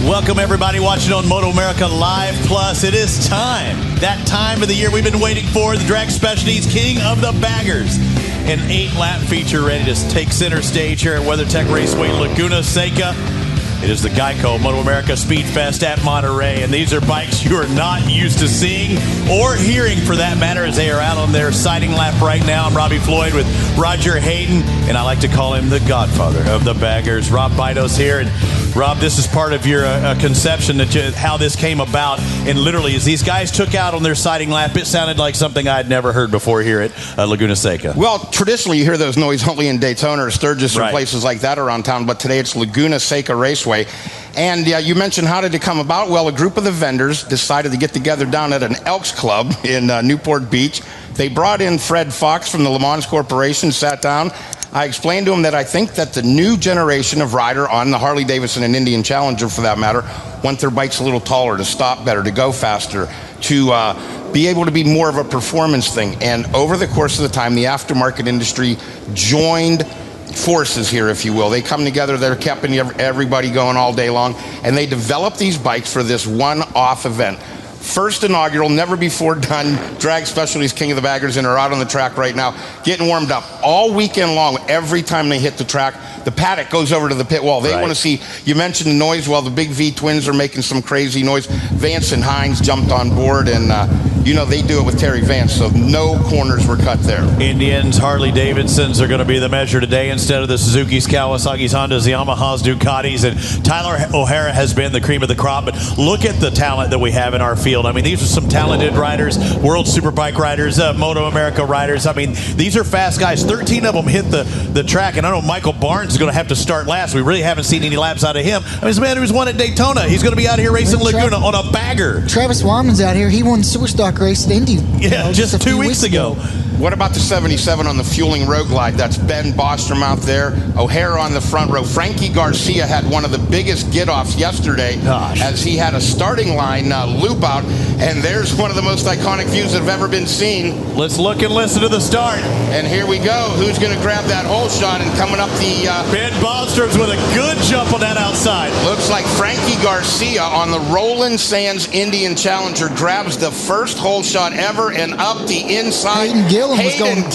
Welcome, everybody watching on MotoAmerica Live Plus. It is time, that time of the year we've been waiting for, the Drag Specialties King of the Baggers. An 8-lap feature ready to take center stage here at WeatherTech Raceway, Laguna Seca. It is the Geico MotoAmerica Speed Fest at Monterey, and these are bikes you are not used to seeing or hearing, for that matter, as they are out on their sighting lap right now. I'm Robbie Floyd with Roger Hayden, and I like to call him the godfather of the baggers. Rob Bidos here, and Rob, this is part of your conception that how this came about, and literally as these guys took out on their sighting lap, it sounded like something I'd never heard before here at Laguna Seca. Well, traditionally you hear those noise only in Daytona or Sturgis or places like that around town, but today it's Laguna Seca Raceway. And you mentioned how did it come about? Well, a group of the vendors decided to get together down at an Elks Club in Newport Beach. They brought in Fred Fox from the Le Mans Corporation, sat down. I explained to him that I think that the new generation of rider on the Harley-Davidson and Indian Challenger, for that matter, want their bikes a little taller, to stop better, to go faster, to be able to be more of a performance thing. And over the course of the time, the aftermarket industry joined forces here, if you will. They come together, they're keeping everybody going all day long, and they develop these bikes for this one-off event. First inaugural, never before done, Drag Specialties King of the Baggers, and are out on the track right now, getting warmed up all weekend long. Every time they hit the track, the paddock goes over to the pit wall. They want to see, you mentioned the noise. Well, the Big V twins are making some crazy noise. Vance and Hines jumped on board, and you know, they do it with Terry Vance, so no corners were cut there. Indians, Harley-Davidsons are going to be the measure today instead of the Suzuki's, Kawasaki's, Hondas, the Yamahas, Ducatis, and Tyler O'Hara has been the cream of the crop. But look at the talent that we have in our field. I mean, these are some talented riders, World Superbike riders, MotoAmerica riders. I mean, these are fast guys. 13 of them hit the track, and I know Michael Barnes is going to have to start last. We really haven't seen any laps out of him. I mean, this man who's won at Daytona, he's going to be out here racing Laguna on a bagger. Travis Wyman's out here. He won the Superstock race at Indy. Yeah, just 2 weeks ago. What about the 77 on the Fueling Road Glide? That's Ben Bostrom out there. O'Hara on the front row. Frankie Garcia had one of the biggest get-offs yesterday as he had a starting line loop out, and there's one of the most iconic views that have ever been seen. Let's look and listen to the start. And here we go. Who's going to grab that hole shot and coming up the... Ben Bostrom's with a good jump on that outside. Looks like Frankie Garcia on the Roland Sands Indian Challenger grabs the first hole shot ever and up the inside. Hayden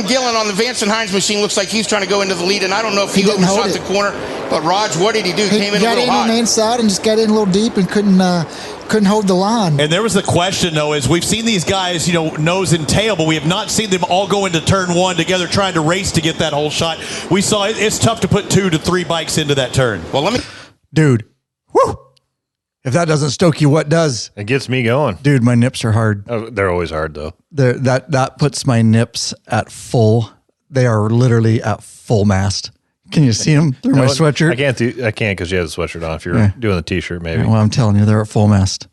Gillen on the Vance and Hines machine looks like he's trying to go into the lead, and I don't know if he overshot the corner, but Raj, what did he do? He came in a little hot. Got in on the inside and just got in a little deep and couldn't hold the line. And there was the question, though, is we've seen these guys, you know, nose and tail, but we have not seen them all go into turn one together trying to race to get that whole shot. We saw it's tough to put 2 to 3 bikes into that turn. Well, Dude, whoo! If that doesn't stoke you, what does? It gets me going. Dude, my nips are hard. Oh, they're always hard, though. That puts my nips at full. They are literally at full mast. Can you see them through my sweatshirt? I can't because you have the sweatshirt on. If you're doing the T-shirt, maybe. Yeah, well, I'm telling you, they're at full mast.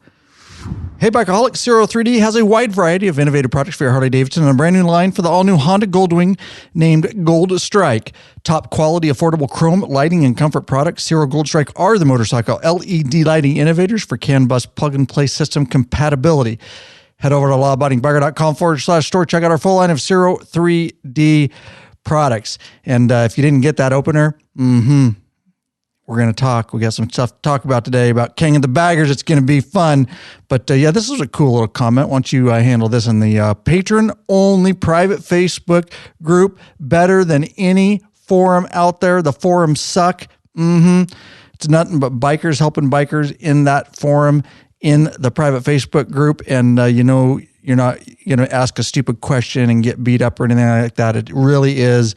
Hey, Bikeaholics, Zero 3D has a wide variety of innovative products for your Harley-Davidson and a brand new line for the all-new Honda Goldwing named Gold Strike. Top quality, affordable chrome, lighting, and comfort products. Zero Gold Strike are the motorcycle LED lighting innovators for CAN bus plug-and-play system compatibility. Head over to lawabidingbiker.com/store. Check out our full line of Zero 3D products. And if you didn't get that opener, we're going to talk. We got some stuff to talk about today about King of the Baggers. It's going to be fun. But yeah, this is a cool little comment. Why don't you handle this in the patron-only private Facebook group, better than any forum out there. The forums suck. It's nothing but bikers helping bikers in that forum, in the private Facebook group. And, you know, you're not going to ask a stupid question and get beat up or anything like that. It really is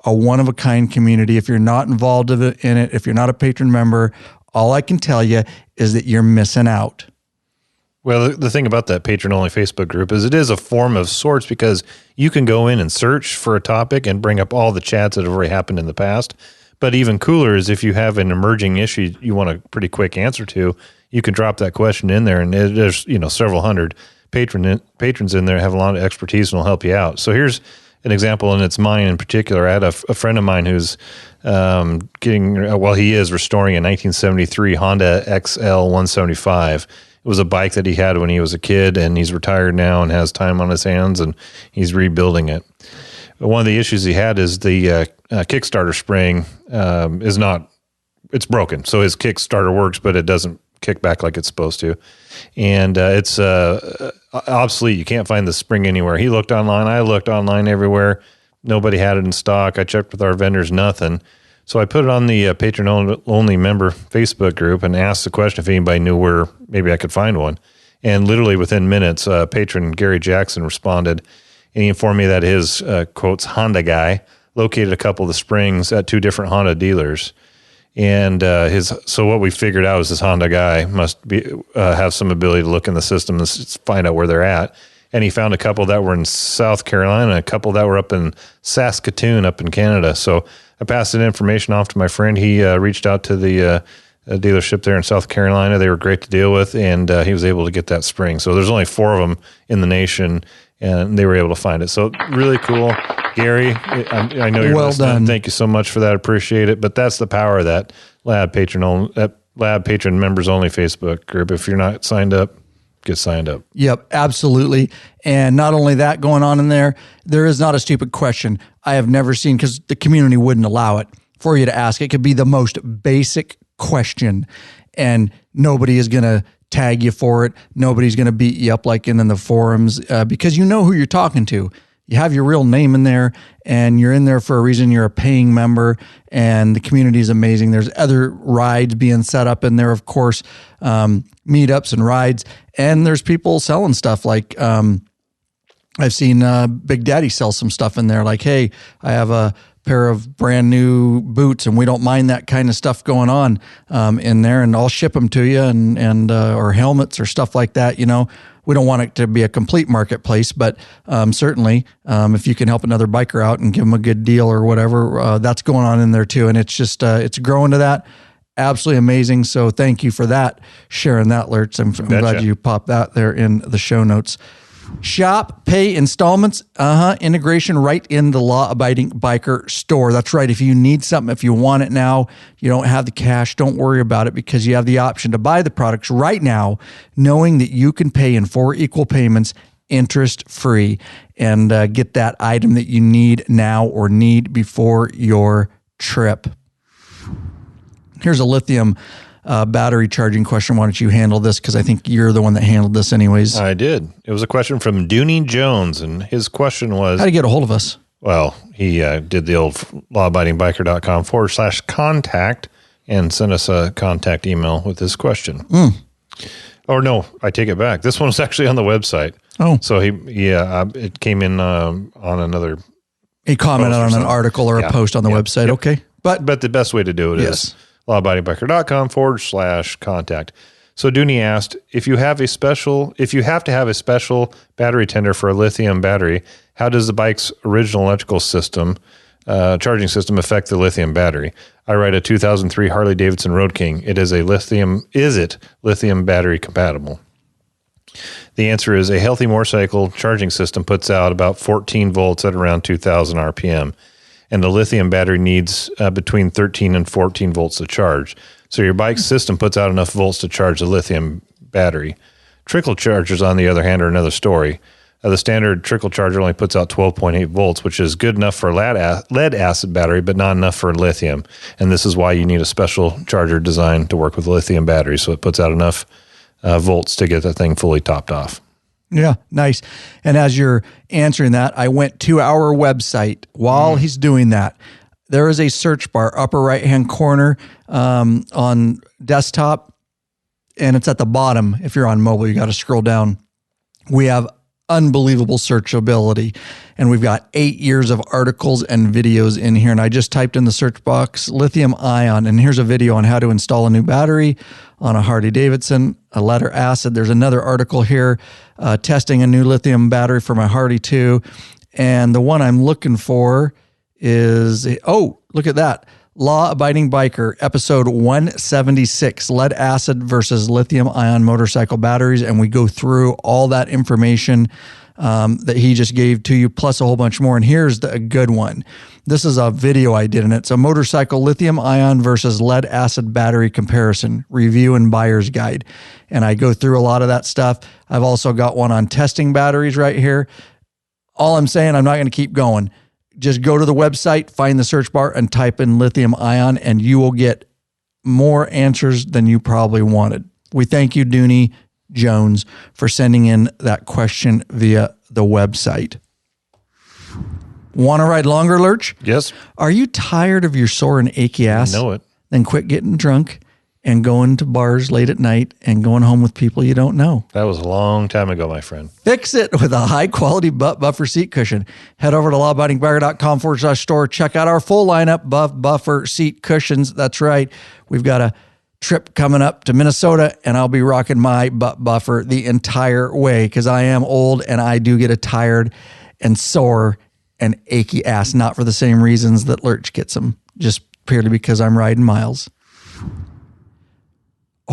a one-of-a-kind community. If you're not involved in it, if you're not a patron member, all I can tell you is that you're missing out. Well, the thing about that patron-only Facebook group is it is a form of sorts because you can go in and search for a topic and bring up all the chats that have already happened in the past. But even cooler is if you have an emerging issue you want a pretty quick answer to, you can drop that question in there, and there's several hundred patrons in there have a lot of expertise and will help you out. So here's an example, and it's mine in particular. I had a friend of mine who's he is restoring a 1973 Honda XL 175. It was a bike that he had when he was a kid, and he's retired now and has time on his hands, and he's rebuilding it. But one of the issues he had is the Kickstarter spring is not it's broken. So his Kickstarter works, but it doesn't kick back like it's supposed to. And it's obsolete. You can't find the spring anywhere. He looked online. I looked online everywhere. Nobody had it in stock. I checked with our vendors, nothing. So I put it on the patron-only member Facebook group and asked the question if anybody knew where maybe I could find one. And literally within minutes, patron Gary Jackson responded, and he informed me that his, quotes, Honda guy located a couple of the springs at 2 different Honda dealers. And so what we figured out is this Honda guy must be have some ability to look in the system and find out where they're at. And he found a couple that were in South Carolina, a couple that were up in Saskatoon, up in Canada. So I passed that information off to my friend. He reached out to the dealership there in South Carolina. They were great to deal with, and he was able to get that spring. So there's only 4 of them in the nation, and they were able to find it. So really cool. Gary, I know you're listening. Done. Thank you so much for that. Appreciate it. But that's the power of that LAB patron members only Facebook group. If you're not signed up, get signed up. Yep, absolutely. And not only that going on in there is not a stupid question. I have never seen, because the community wouldn't allow it for you to ask. It could be the most basic question, and nobody is going to tag you for it. Nobody's going to beat you up like in the forums because you know who you're talking to. You have your real name in there, and you're in there for a reason. You're a paying member, and the community is amazing. There's other rides being set up in there, of course, meetups and rides, and there's people selling stuff. Like I've seen Big Daddy sell some stuff in there. Like, hey, I have a pair of brand new boots, and we don't mind that kind of stuff going on in there, and I'll ship them to you, and or helmets or stuff like that. You know, we don't want it to be a complete marketplace, but certainly if you can help another biker out and give them a good deal or whatever, that's going on in there too. And it's just it's growing to that. Absolutely amazing. So thank you for that, sharing that, Lurch. I'm glad you popped that there in the show notes. Shop, pay installments, integration right in the law-abiding biker store. That's right. If you need something, if you want it now, you don't have the cash, don't worry about it, because you have the option to buy the products right now, knowing that you can pay in 4 equal payments, interest-free, and get that item that you need now or need before your trip. Here's a lithium battery charging question. Why don't you handle this? Because I think you're the one that handled this anyways. I did. It was a question from Dooney Jones, and his question was... How to get a hold of us? Well, he did the old lawabidingbiker.com/contact and sent us a contact email with his question. Or no, I take it back. This one was actually on the website. Oh. So it came in on another... He commented on an article or a post on the website. Yep. Okay. But the best way to do it is lawabidingbiker.com/contact. So Dooney asked, if you have to have a special battery tender for a lithium battery, how does the bike's original electrical system, charging system, affect the lithium battery? I ride a 2003 Harley-Davidson Road King. Is it lithium battery compatible? The answer is a healthy motorcycle charging system puts out about 14 volts at around 2,000 RPM. And the lithium battery needs between 13 and 14 volts to charge. So your bike's system puts out enough volts to charge the lithium battery. Trickle chargers, on the other hand, are another story. The standard trickle charger only puts out 12.8 volts, which is good enough for lead acid battery, but not enough for lithium. And this is why you need a special charger designed to work with lithium batteries, so it puts out enough volts to get that thing fully topped off. Yeah, nice. And as you're answering that, I went to our website while he's doing that. There is a search bar, upper right-hand corner on desktop, and it's at the bottom. If you're on mobile, you got to scroll down. We have unbelievable searchability, and we've got 8 years of articles and videos in here. And I just typed in the search box, lithium ion, and here's a video on how to install a new battery on a Harley-Davidson, a lead or acid. There's another article here, testing a new lithium battery for my Harley 2. And the one I'm looking for is, look at that. Law Abiding Biker, episode 176, lead acid versus lithium ion motorcycle batteries. And we go through all that information that he just gave to you, plus a whole bunch more. And here's a good one. This is a video I did, and it's a motorcycle lithium ion versus lead acid battery comparison, review and buyer's guide. And I go through a lot of that stuff. I've also got one on testing batteries right here. All I'm saying, I'm not going to keep going. Just go to the website, find the search bar, and type in lithium ion, and you will get more answers than you probably wanted. We thank you, Dooney Jones, for sending in that question via the website. Want to ride longer, Lurch? Yes. Are you tired of your sore and achy ass? I know it. Then quit getting drunk and going to bars late at night and going home with people you don't know. That was a long time ago, my friend. Fix it with a high-quality butt buffer seat cushion. Head over to lawabidingbiker.com/store. Check out our full lineup of buffer seat cushions. That's right. We've got a trip coming up to Minnesota, and I'll be rocking my butt buffer the entire way because I am old and I do get a tired and sore and achy ass, not for the same reasons that Lurch gets them, just purely because I'm riding miles.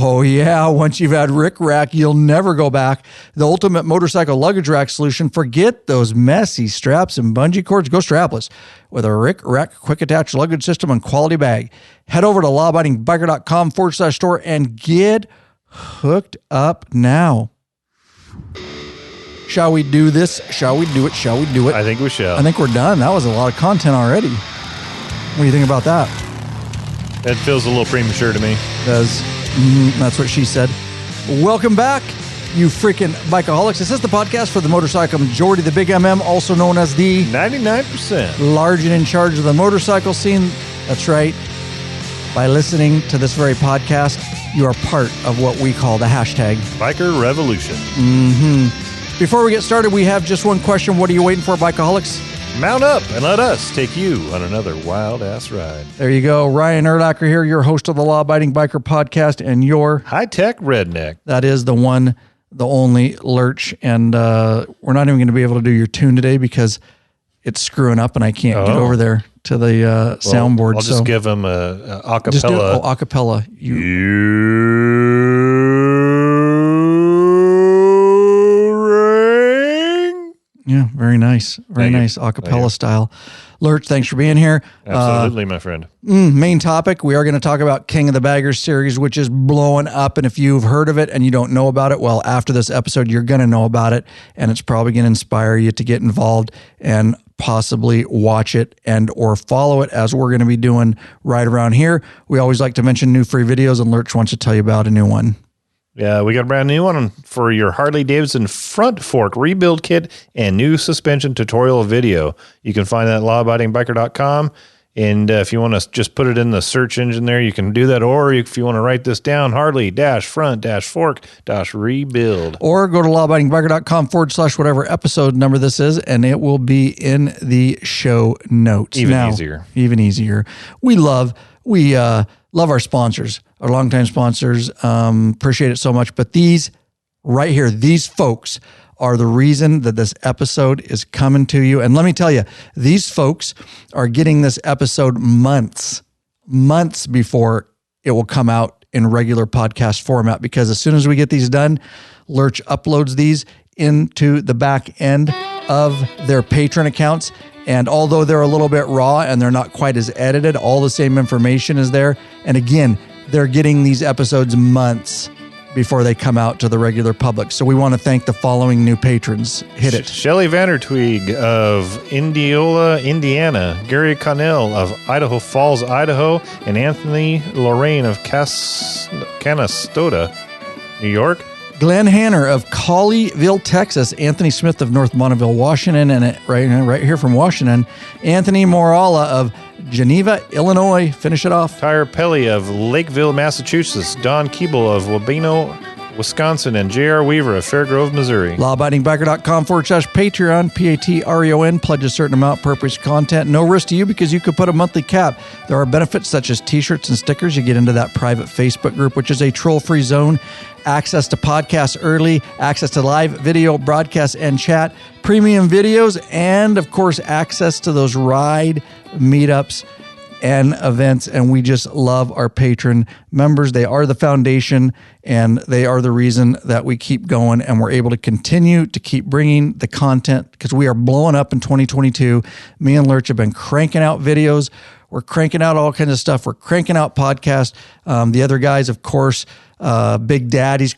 Oh, yeah. Once you've had Rick Rack, you'll never go back. The ultimate motorcycle luggage rack solution. Forget those messy straps and bungee cords. Go strapless with a Rick Rack quick attach luggage system and quality bag. Head over to lawabidingbiker.com/store and get hooked up now. Shall we do this? Shall we do it? Shall we do it? I think we shall. I think we're done. That was a lot of content already. What do you think about that? That feels a little premature to me. That's what she said. Welcome back, you freaking bikeaholics. This is the podcast for the motorcycle majority, the Big MM, also known as the 99%. large and in charge of the motorcycle scene. That's right. By listening to this very podcast, you are part of what we call the hashtag Biker Revolution. Before we get started, we have just one question. What are you waiting for, bikeaholics? Mount up and let us take you on another wild-ass ride. There you go. Ryan Erlacher here, your host of the Law Abiding Biker podcast and your high-tech redneck. That is the one, the only Lurch. And we're not even going to be able to do your tune today because it's screwing up and I can't get over there to the soundboard. I'll just give him a acapella. Just do it. Oh, acapella. Yeah, very nice. Very nice acapella style. Lurch, thanks for being here. Absolutely, my friend. Main topic, we are going to talk about King of the Baggers series, which is blowing up. And if you've heard of it and you don't know about it, well, after this episode, you're going to know about it. And it's probably going to inspire you to get involved and possibly watch it and or follow it, as we're going to be doing right around here. We always like to mention new free videos, and Lurch wants to tell you about a new one. Yeah, we got a brand new one for your Harley-Davidson front fork rebuild kit and new suspension tutorial video. You can find that at lawabidingbiker.com. And if you want to just put it in the search engine there, you can do that. Or if you want to write this down, Harley-front-fork-rebuild. Or go to lawabidingbiker.com/whatever episode number this is, and it will be in the show notes. Even easier. We love our sponsors, our longtime sponsors. Appreciate it so much. But these right here, these folks are the reason that this episode is coming to you. And let me tell you, these folks are getting this episode months before it will come out in regular podcast format, because as soon as we get these done, Lurch uploads these into the back end of their patron accounts. And although they're a little bit raw and they're not quite as edited, all the same information is there. And again, they're getting these episodes months before they come out to the regular public. So we want to thank the following new patrons. Hit it. Shelley Vandertweeg of Indiola, Indiana, Gary Connell of Idaho Falls, Idaho, and Anthony Lorraine of Canastota, New York. Glenn Hanner of Colleyville, Texas. Anthony Smith of North Bonneville, Washington, and right here from Washington, Anthony Morala of Geneva, Illinois. Finish it off. Tyre Pelly of Lakeville, Massachusetts. Don Keeble of Wabeno, Wisconsin, and J.R. Weaver of Fairgrove, Missouri. Lawabidingbiker.com/Patreon, Patreon. Pledge a certain amount per piece of content. No risk to you because you could put a monthly cap. There are benefits such as t-shirts and stickers. You get into that private Facebook group, which is a troll-free zone. Access to podcasts early, access to live video broadcasts and chat, premium videos, and of course, access to those ride meetups and events. And we just love our patron members. They are the foundation and they are the reason that we keep going and we're able to continue to keep bringing the content because we are blowing up in 2022. Me and Lurch have been cranking out videos. We're cranking out all kinds of stuff. We're cranking out podcasts. The other guys, of course, Big Daddy's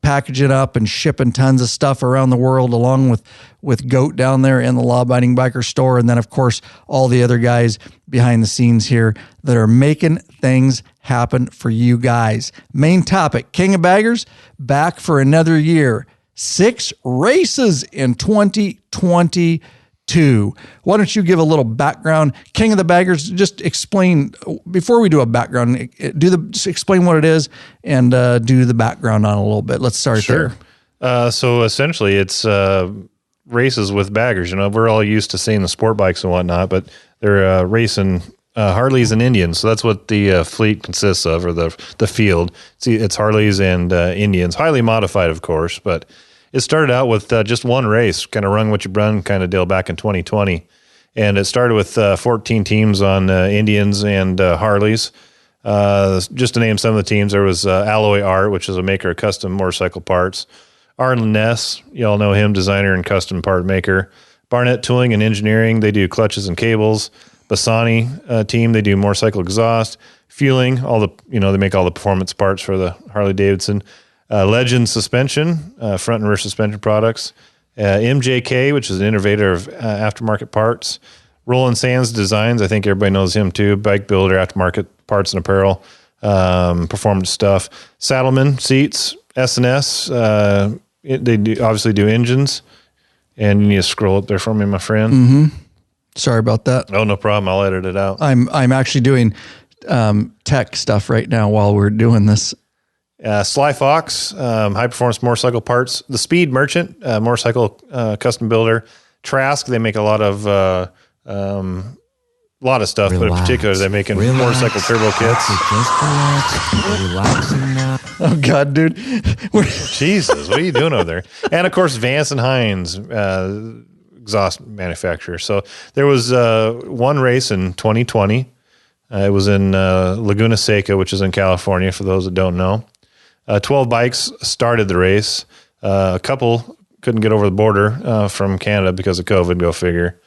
packaging up and shipping tons of stuff around the world, along with Goat down there in the Law Abiding Biker store. And then, of course, all the other guys behind the scenes here that are making things happen for you guys. Main topic, King of Baggers, back for another year. 6 races in 2022. Why don't you give a little background? King of the Baggers, just explain, before we do a background, explain what it is and do the background on it a little bit. Let's start there. So essentially it's races with baggers. We're all used to seeing the sport bikes and whatnot, but they're racing Harleys and Indians. So that's what the fleet consists of, or the field. It's Harleys and Indians, highly modified, of course, but it started out with just one race, kind of run what you run kind of deal back in 2020. And it started with 14 teams on Indians and Harleys. Just to name some of the teams, there was Alloy Art, which is a maker of custom motorcycle parts. Arlen Ness, you all know him, designer and custom part maker. Barnett Tooling and Engineering, they do clutches and cables. Bassani team, they do motorcycle exhaust. Fueling, they make all the performance parts for the Harley-Davidson. Legend Suspension, front and rear suspension products. MJK, which is an innovator of aftermarket parts. Roland Sands Designs, I think everybody knows him too. Bike builder, aftermarket parts and apparel, performance stuff. Saddleman Seats, S&S, they obviously do engines. And you need to scroll up there for me, my friend. Mm-hmm. Sorry about that. Oh, no problem. I'll edit it out. I'm actually doing tech stuff right now while we're doing this. Sly Fox, high performance motorcycle parts. The Speed Merchant, motorcycle custom builder. Trask, they make a lot of stuff, but in particular, they're making motorcycle turbo kits. Oh God, dude! Jesus, what are you doing over there? And of course, Vance and Hines, exhaust manufacturer. So there was one race in 2020. It was in Laguna Seca, which is in California, for those that don't know. 12 bikes started the race. A couple couldn't get over the border from Canada because of COVID, go figure.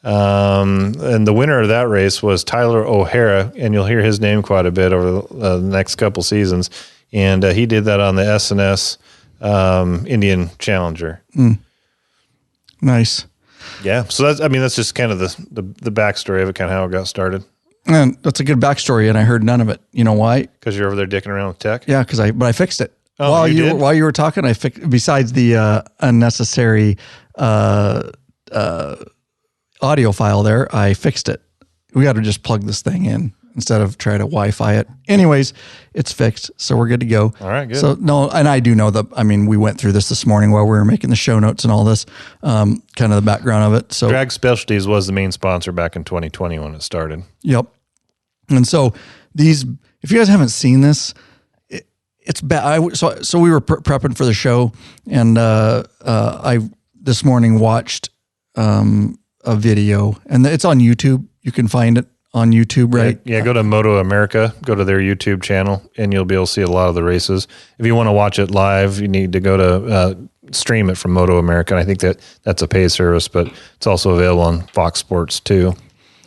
And the winner of that race was Tyler O'Hara, and you'll hear his name quite a bit over the next couple seasons. And he did that on the S&S Indian Challenger. Nice. Yeah. So that's just kind of the backstory of it, kind of how it got started. And that's a good backstory, and I heard none of it. You know why? Because you're over there dicking around with tech? Yeah, but I fixed it. Oh, while you were talking, I fixed, besides the unnecessary audio file there, I fixed it. We got to just plug this thing in instead of try to Wi-Fi it. Anyways, it's fixed, so we're good to go. All right, good. So no, and I do know we went through this morning while we were making the show notes and all this, kind of the background of it. So Drag Specialties was the main sponsor back in 2020 when it started. Yep. And so if you guys haven't seen this, it's bad. So we were prepping for the show, and I this morning watched a video, and it's on YouTube. You can find it on YouTube, right? Yeah, go to MotoAmerica, go to their YouTube channel, and you'll be able to see a lot of the races. If you want to watch it live, you need to go to stream it from MotoAmerica. And I think that's a paid service, but it's also available on Fox Sports too.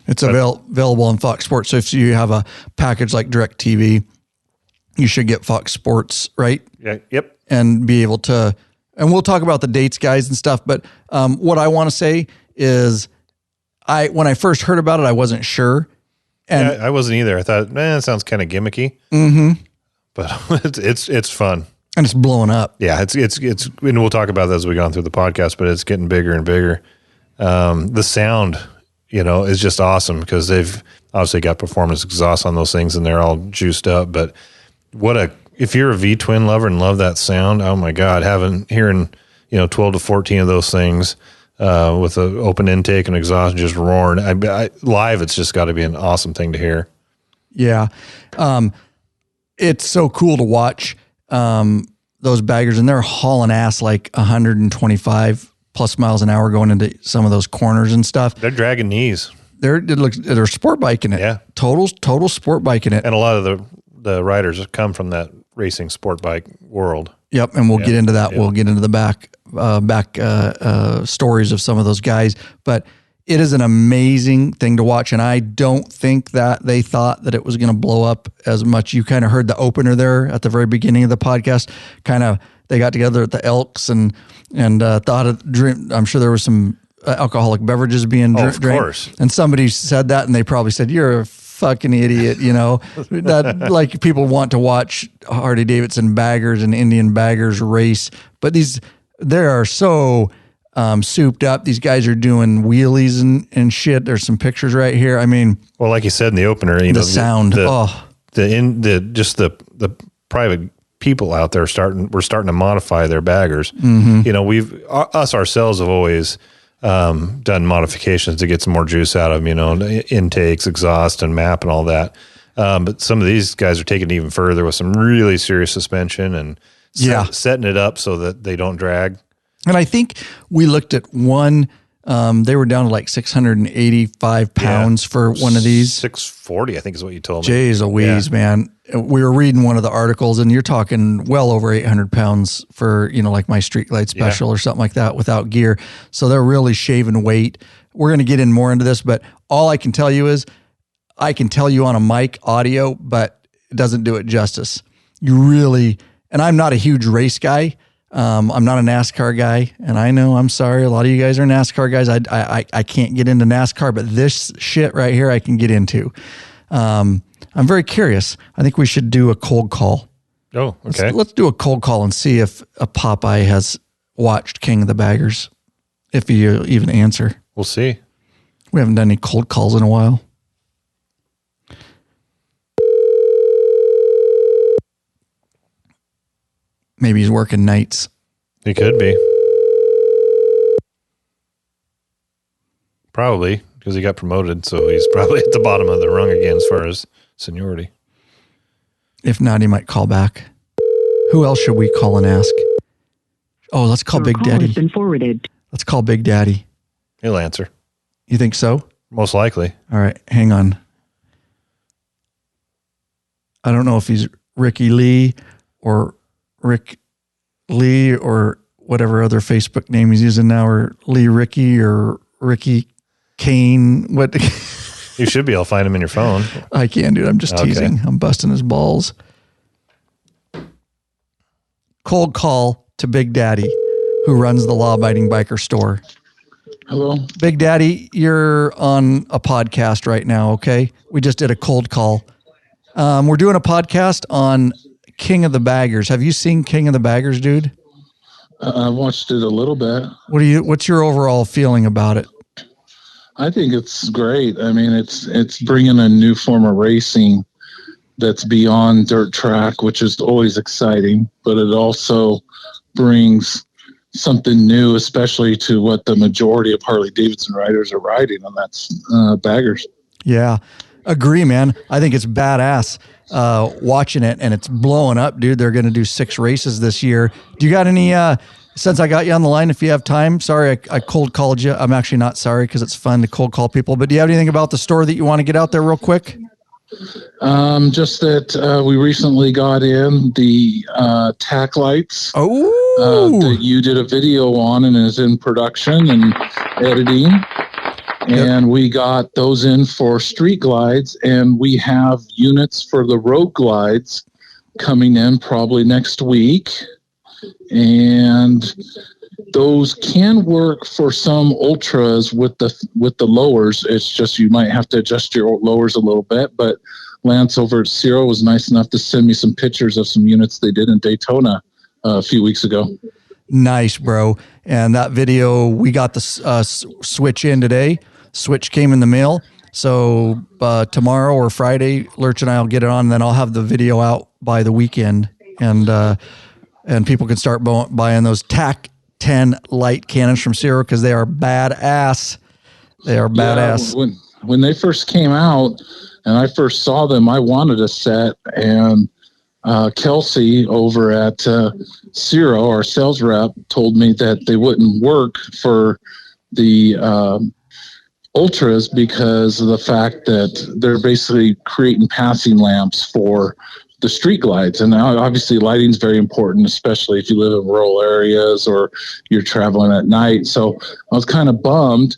It's available on Fox Sports. So if you have a package like DirecTV, you should get Fox Sports, right? Yeah. Yep. And be able to, and we'll talk about the dates, guys, and stuff. But what I want to say is, when I first heard about it, I wasn't sure. And yeah, I wasn't either. I thought, it sounds kind of gimmicky. Mm-hmm. But it's fun. And it's blowing up. Yeah, it's and we'll talk about that as we go on through the podcast, but it's getting bigger and bigger. The sound, is just awesome because they've obviously got performance exhaust on those things and they're all juiced up. But if you're a V-twin lover and love that sound, oh my God, hearing 12 to 14 of those things with an open intake and exhaust just roaring. Live, it's just got to be an awesome thing to hear. Yeah. It's so cool to watch those baggers, and they're hauling ass like 125 plus miles an hour going into some of those corners and stuff. They're dragging knees. They're sport biking it. Yeah. Total sport biking it. And a lot of the riders come from that racing sport bike world. Yep. And we'll get into that. Yep. We'll get into the back stories of some of those guys, but it is an amazing thing to watch. And I don't think that they thought that it was going to blow up as much. You kind of heard the opener there at the very beginning of the podcast. Kind of, they got together at the Elks and thought of drink. I'm sure there was some alcoholic beverages being drank. Of course. And somebody said that, and they probably said, "You're a fucking idiot," that like people want to watch Harley-Davidson baggers and Indian baggers race, but they are so souped up. These guys are doing wheelies and shit. There's some pictures right here. I mean, well, like you said in the opener, the sound, the private people out there we're starting to modify their baggers. Us ourselves have always done modifications to get some more juice out of them, intakes, exhaust, and map and all that. But some of these guys are taking it even further with some really serious suspension and setting it up so that they don't drag. And I think we looked at one, they were down to like 685 pounds for one of these. 640, I think is what you told me. Jeez Louise, man. We were reading one of the articles, and you're talking well over 800 pounds for, like my Street Glide Special or something like that without gear. So they're really shaving weight. We're going to get in more into this, but all I can tell you is I can tell you on a mic audio, but it doesn't do it justice. And I'm not a huge race guy. I'm not a NASCAR guy, and I know, I'm sorry, a lot of you guys are NASCAR guys. I can't get into NASCAR, but this shit right here I can get into. I'm very curious. I think we should do a cold call. Oh, okay. Let's do a cold call and see if a Popeye has watched King of the Baggers, if you even answer. We'll see. We haven't done any cold calls in a while. Maybe he's working nights. He could be. Probably, because he got promoted, so he's probably at the bottom of the rung again as far as seniority. If not, he might call back. Who else should we call and ask? Oh, let's call Big Daddy. Has been forwarded. Let's call Big Daddy. He'll answer. You think so? Most likely. All right, hang on. I don't know if he's Ricky Lee or Rick Lee or whatever other Facebook name he's using now, or Lee Ricky or Ricky Kane. What? You should be able to find him in your phone. I can't, dude. I'm just teasing. I'm busting his balls. Cold call to Big Daddy, who runs the law-abiding biker store. Hello. Big Daddy, you're on a podcast right now, okay? We just did a cold call. We're doing a podcast on King of the Baggers. Have you seen King of the Baggers, dude? I watched it a little bit. What's your overall feeling about it? I think it's great. I mean, it's bringing a new form of racing that's beyond dirt track, which is always exciting, but it also brings something new, especially to what the majority of Harley-Davidson riders are riding, and that's baggers. Yeah, agree, man. I think it's badass watching it, and it's blowing up, dude. They're going to do 6 races this year. Do you got any, since I got you on the line, if you have time, sorry, I cold called you. I'm actually not sorry because it's fun to cold call people, but do you have anything about the store that you want to get out there real quick? Just that we recently got in the tack lights. That you did a video on and is in production and editing. And we got those in for street glides, and we have units for the road glides coming in probably next week. And those can work for some ultras with the lowers. It's just you might have to adjust your lowers a little bit. But Lance over at Zero was nice enough to send me some pictures of some units they did in Daytona a few weeks ago. Nice, bro. And that video, we got the switch in today. Switch came in the mail. So tomorrow or Friday, Lurch and I will get it on, and then I'll have the video out by the weekend. And people can start buying those TAC 10 light cannons from Zero because they are badass. They are badass. Yeah, when they first came out and I first saw them, I wanted a set, and Kelsey over at Zero, our sales rep, told me that they wouldn't work for the ultras because of the fact that they're basically creating passing lamps for the street glides. And now obviously lighting is very important, especially if you live in rural areas or you're traveling at night. So I was kind of bummed,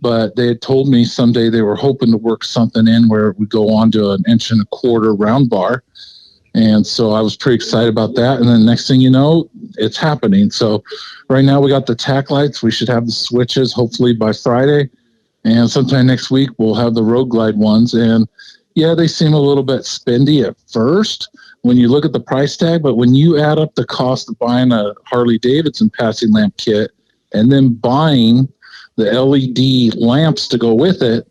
but they had told me someday they were hoping to work something in where it would go on to an 1.25 inch round bar. And so I was pretty excited about that. And then next thing you know, it's happening. So right now we got the tack lights. We should have the switches hopefully by Friday. And sometime next week, we'll have the Road Glide ones. And yeah, they seem a little bit spendy at first when you look at the price tag. But when you add up the cost of buying a Harley-Davidson passing lamp kit and then buying the LED lamps to go with it,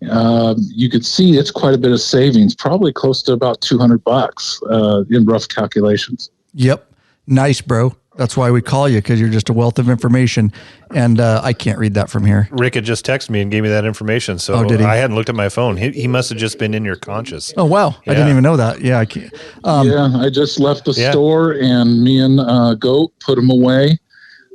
you could see it's quite a bit of savings, probably close to about $200 in rough calculations. Yep. Nice, bro. That's why we call you, because you're just a wealth of information. And I can't read that from here. Rick had just texted me and gave me that information. So did he? I hadn't looked at my phone. He must have just been in your conscious. Oh, wow. Yeah. I didn't even know that. Yeah, I can't. Yeah, I just left the store and me and Goat put them away.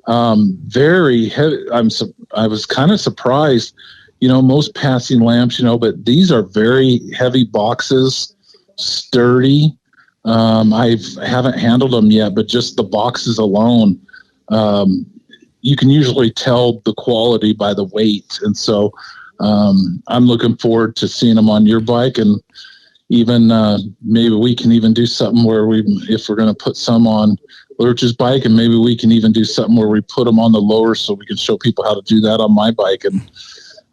Very heavy. I was kind of surprised. Most passing lamps, but these are very heavy boxes, sturdy. I haven't handled them yet, but just the boxes alone, you can usually tell the quality by the weight. And so I'm looking forward to seeing them on your bike, and even maybe we can even do something where if we're going to put some on Lurch's bike, and maybe we can even do something where we put them on the lower so we can show people how to do that on my bike. And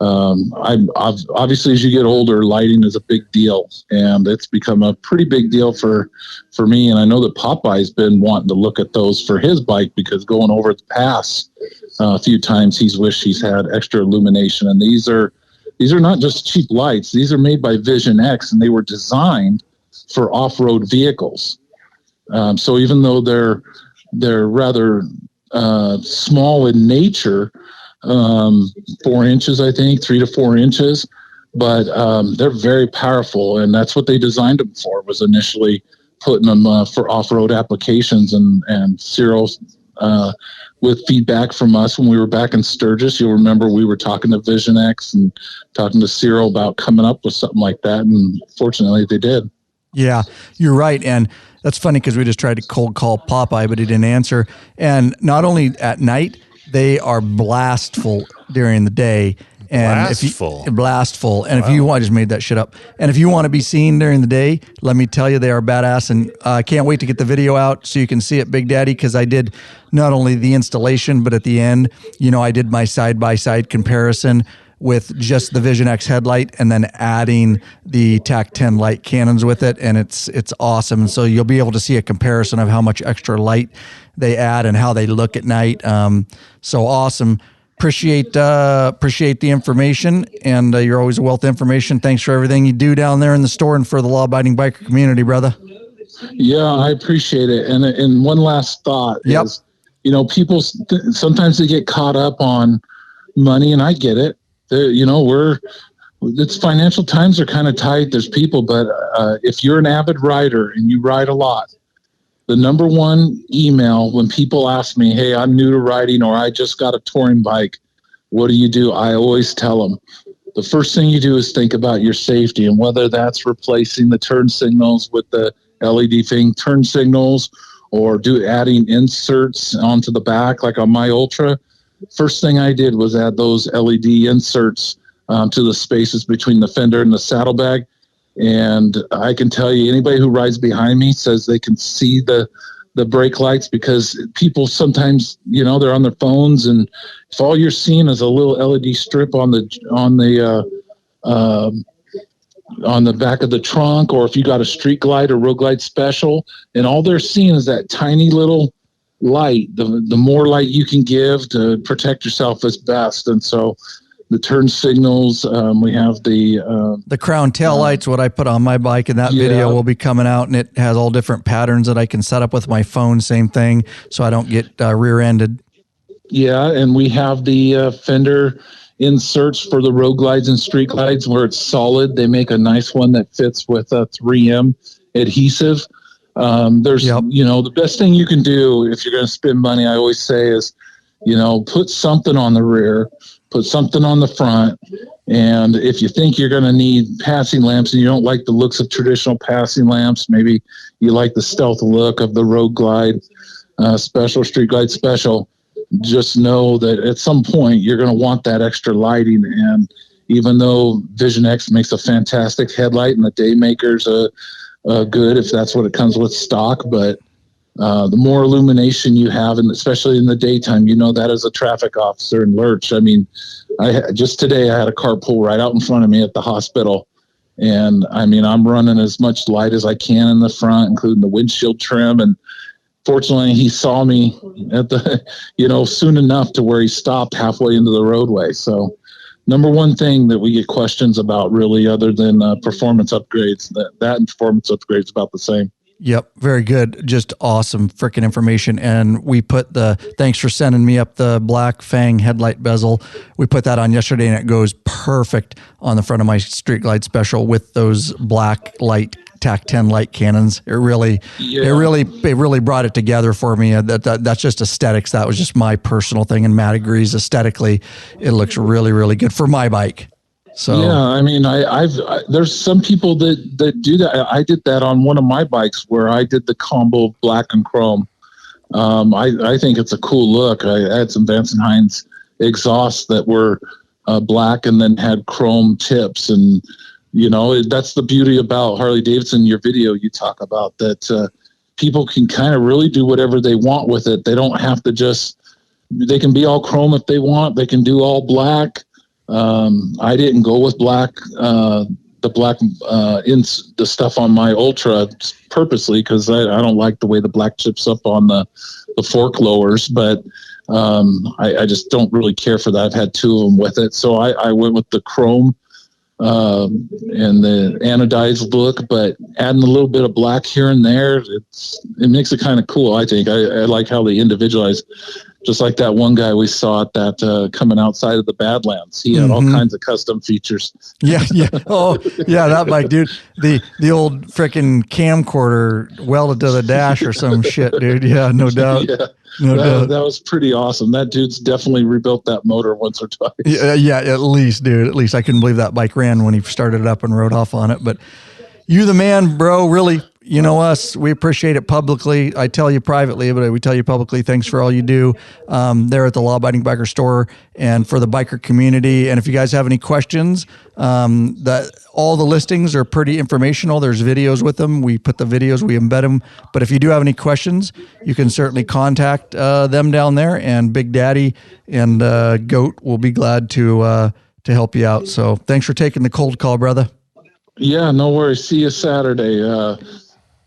obviously, as you get older, lighting is a big deal, and it's become a pretty big deal for me. And I know that Popeye's been wanting to look at those for his bike, because going over the pass a few times, he's wished he's had extra illumination. And these are not just cheap lights. These are made by Vision X, and they were designed for off-road vehicles. So even though they're rather small in nature, 4 inches, I think, 3 to 4 inches, but they're very powerful, and that's what they designed them for, was initially putting them for off-road applications. And Cyril, with feedback from us when we were back in Sturgis, you'll remember we were talking to Vision X and talking to Cyril about coming up with something like that, and fortunately they did. Yeah, you're right. And that's funny, because we just tried to cold call Popeye, but he didn't answer. And not only at night, they are blastful during the day. And blastful. And if you want, I just made that shit up. And if you want to be seen during the day, let me tell you, they are badass. And I can't wait to get the video out so you can see it, Big Daddy, because I did not only the installation, but at the end, I did my side-by-side comparison with just the Vision X headlight and then adding the TAC 10 light cannons with it. And it's awesome. So you'll be able to see a comparison of how much extra light they add and how they look at night. So awesome. Appreciate the information, and you're always a wealth of information. Thanks for everything you do down there in the store and for the law-abiding biker community, brother. Yeah, I appreciate it. And one last thought is, people sometimes they get caught up on money, and I get it. It's financial times are kind of tight. There's people, but if you're an avid rider and you ride a lot, the number one email when people ask me, hey, I'm new to riding, or I just got a touring bike, what do? I always tell them, the first thing you do is think about your safety, and whether that's replacing the turn signals with the LED turn signals, or adding inserts onto the back, like on my Ultra. First thing I did was add those LED inserts to the spaces between the fender and the saddlebag. And I can tell you, anybody who rides behind me says they can see the brake lights, because people sometimes, they're on their phones, and if all you're seeing is a little LED strip on the back of the trunk, or if you got a Street Glide or Road Glide Special, and all they're seeing is that tiny little light, the more light you can give to protect yourself is best. And so the turn signals, we have the crown tail lights, what I put on my bike, and that video will be coming out, and it has all different patterns that I can set up with my phone, same thing, so I don't get rear-ended. Yeah, and we have the fender inserts for the Road Glides and Street Glides where it's solid. They make a nice one that fits with a 3M adhesive. There's, the best thing you can do if you're going to spend money, I always say, is, put something on the rear, put something on the front. And if you think you're going to need passing lamps and you don't like the looks of traditional passing lamps, maybe you like the stealth look of the Road Glide Special, Street Glide Special, just know that at some point you're going to want that extra lighting. And even though Vision X makes a fantastic headlight and the Daymaker's good if that's what it comes with stock, but the more illumination you have, and especially in the daytime, that as a traffic officer in Lurch, I mean, just today I had a car pull right out in front of me at the hospital. And I mean, I'm running as much light as I can in the front, including the windshield trim. And fortunately, he saw me at the, soon enough to where he stopped halfway into the roadway. So number one thing that we get questions about really, other than performance upgrades, that and performance upgrades about the same. Yep. Very good. Just awesome freaking information. And we put thanks for sending me up the black Fang headlight bezel. We put that on yesterday and it goes perfect on the front of my Street Glide Special with those black light TAC 10 light cannons. It really brought it together for me. That's just aesthetics. That was just my personal thing. And Matt agrees aesthetically, it looks really, really good for my bike. So yeah, I mean, there's some people that do that. I did that on one of my bikes where I did the combo of black and chrome. I think it's a cool look. I had some Vance and Hines exhausts that were black and then had chrome tips, and that's the beauty about Harley-Davidson. Your video, you talk about that people can kind of really do whatever they want with it. They don't have to they can be all chrome if they want. They can do all black. I didn't go with black, the black the stuff on my Ultra purposely because I don't like the way the black chips up on the fork lowers, but I just don't really care for that. I've had two of them with it, so I went with the chrome and the anodized look, but adding a little bit of black here and there, it makes it kind of cool. I think I like how they individualize. Just like that one guy we saw at that coming outside of the Badlands. He had all kinds of custom features. Yeah. Oh, yeah, that bike, dude. The old frickin' camcorder welded to the dash or some shit, dude. Yeah, no doubt. Yeah. No doubt. That was pretty awesome. That dude's definitely rebuilt that motor once or twice. Yeah, at least, dude. At least I couldn't believe that bike ran when he started it up and rode off on it. But you the man, bro, really. You know us, we appreciate it publicly. I tell you privately, but we tell you publicly, thanks for all you do there at the Law Abiding Biker Store and for the biker community. And if you guys have any questions, all the listings are pretty informational. There's videos with them. We put the videos, we embed them. But if you do have any questions, you can certainly contact them down there. And Big Daddy and Goat will be glad to help you out. So thanks for taking the cold call, brother. Yeah, no worries. See you Saturday.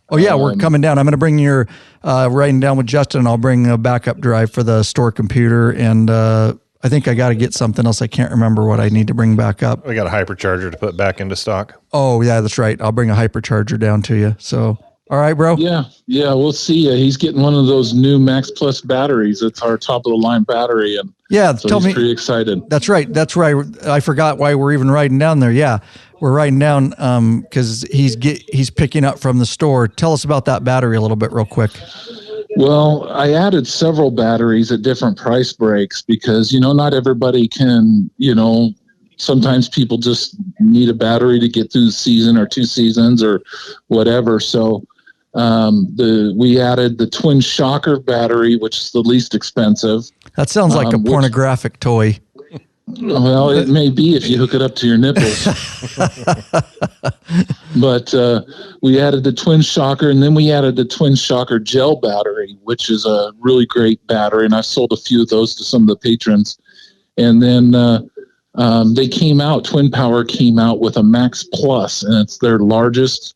Oh, yeah, we're coming down. I'm going to bring your writing down with Justin, and I'll bring a backup drive for the store computer. And I think I got to get something else. I can't remember what I need to bring back up. We got a hypercharger to put back into stock. Oh, yeah, that's right. I'll bring a hypercharger down to you. So, all right, bro? Yeah, we'll see you. He's getting one of those new Max Plus batteries. It's our top-of-the-line battery. And yeah, so he's pretty excited. That's right. That's right. I forgot why we're even riding down there. Yeah. We're writing down because he's picking up from the store. Tell us about that battery a little bit real quick. Well, I added several batteries at different price breaks because, not everybody can, sometimes people just need a battery to get through the season or 2 seasons or whatever. So we added the twin shocker battery, which is the least expensive. That sounds like a pornographic toy. Well, it may be if you hook it up to your nipples. But we added the twin shocker, and then we added the twin shocker gel battery, which is a really great battery. And I sold a few of those to some of the patrons. And then Twin Power came out with a Max Plus, and it's their largest,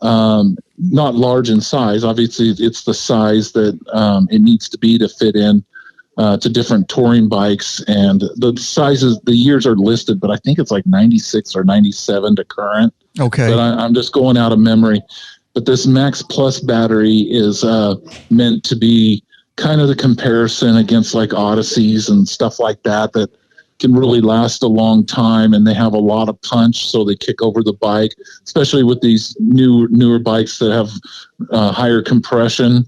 not large in size. Obviously, it's the size that it needs to be to fit in to different touring bikes, and the sizes, the years are listed, but I think it's like 96 or 97 to current. Okay. But I'm just going out of memory. But this Max Plus battery is meant to be kind of the comparison against like Odysseys and stuff like that can really last a long time, and they have a lot of punch, so they kick over the bike, especially with these newer bikes that have higher compression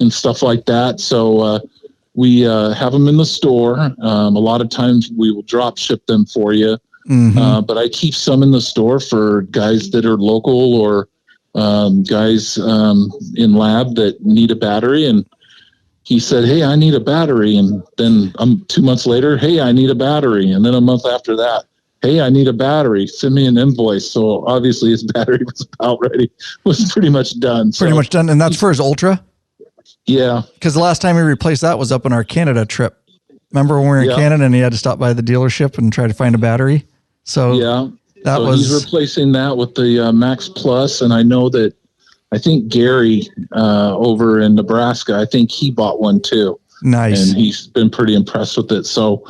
and stuff like that. So we have them in the store. A lot of times we will drop ship them for you. Mm-hmm. But I keep some in the store for guys that are local or guys in lab that need a battery. And he said, "Hey, I need a battery." And then 2 months later, "Hey, I need a battery." And then a month after that, "Hey, I need a battery. Send me an invoice." So obviously his battery was about ready, was pretty much done. Pretty much done. And that's for his Ultra? Yeah. Because the last time he replaced that was up on our Canada trip. Remember when we were in Canada and he had to stop by the dealership and try to find a battery? So he's replacing that with the Max Plus. And I think Gary over in Nebraska, I think he bought one too. Nice. And he's been pretty impressed with it. So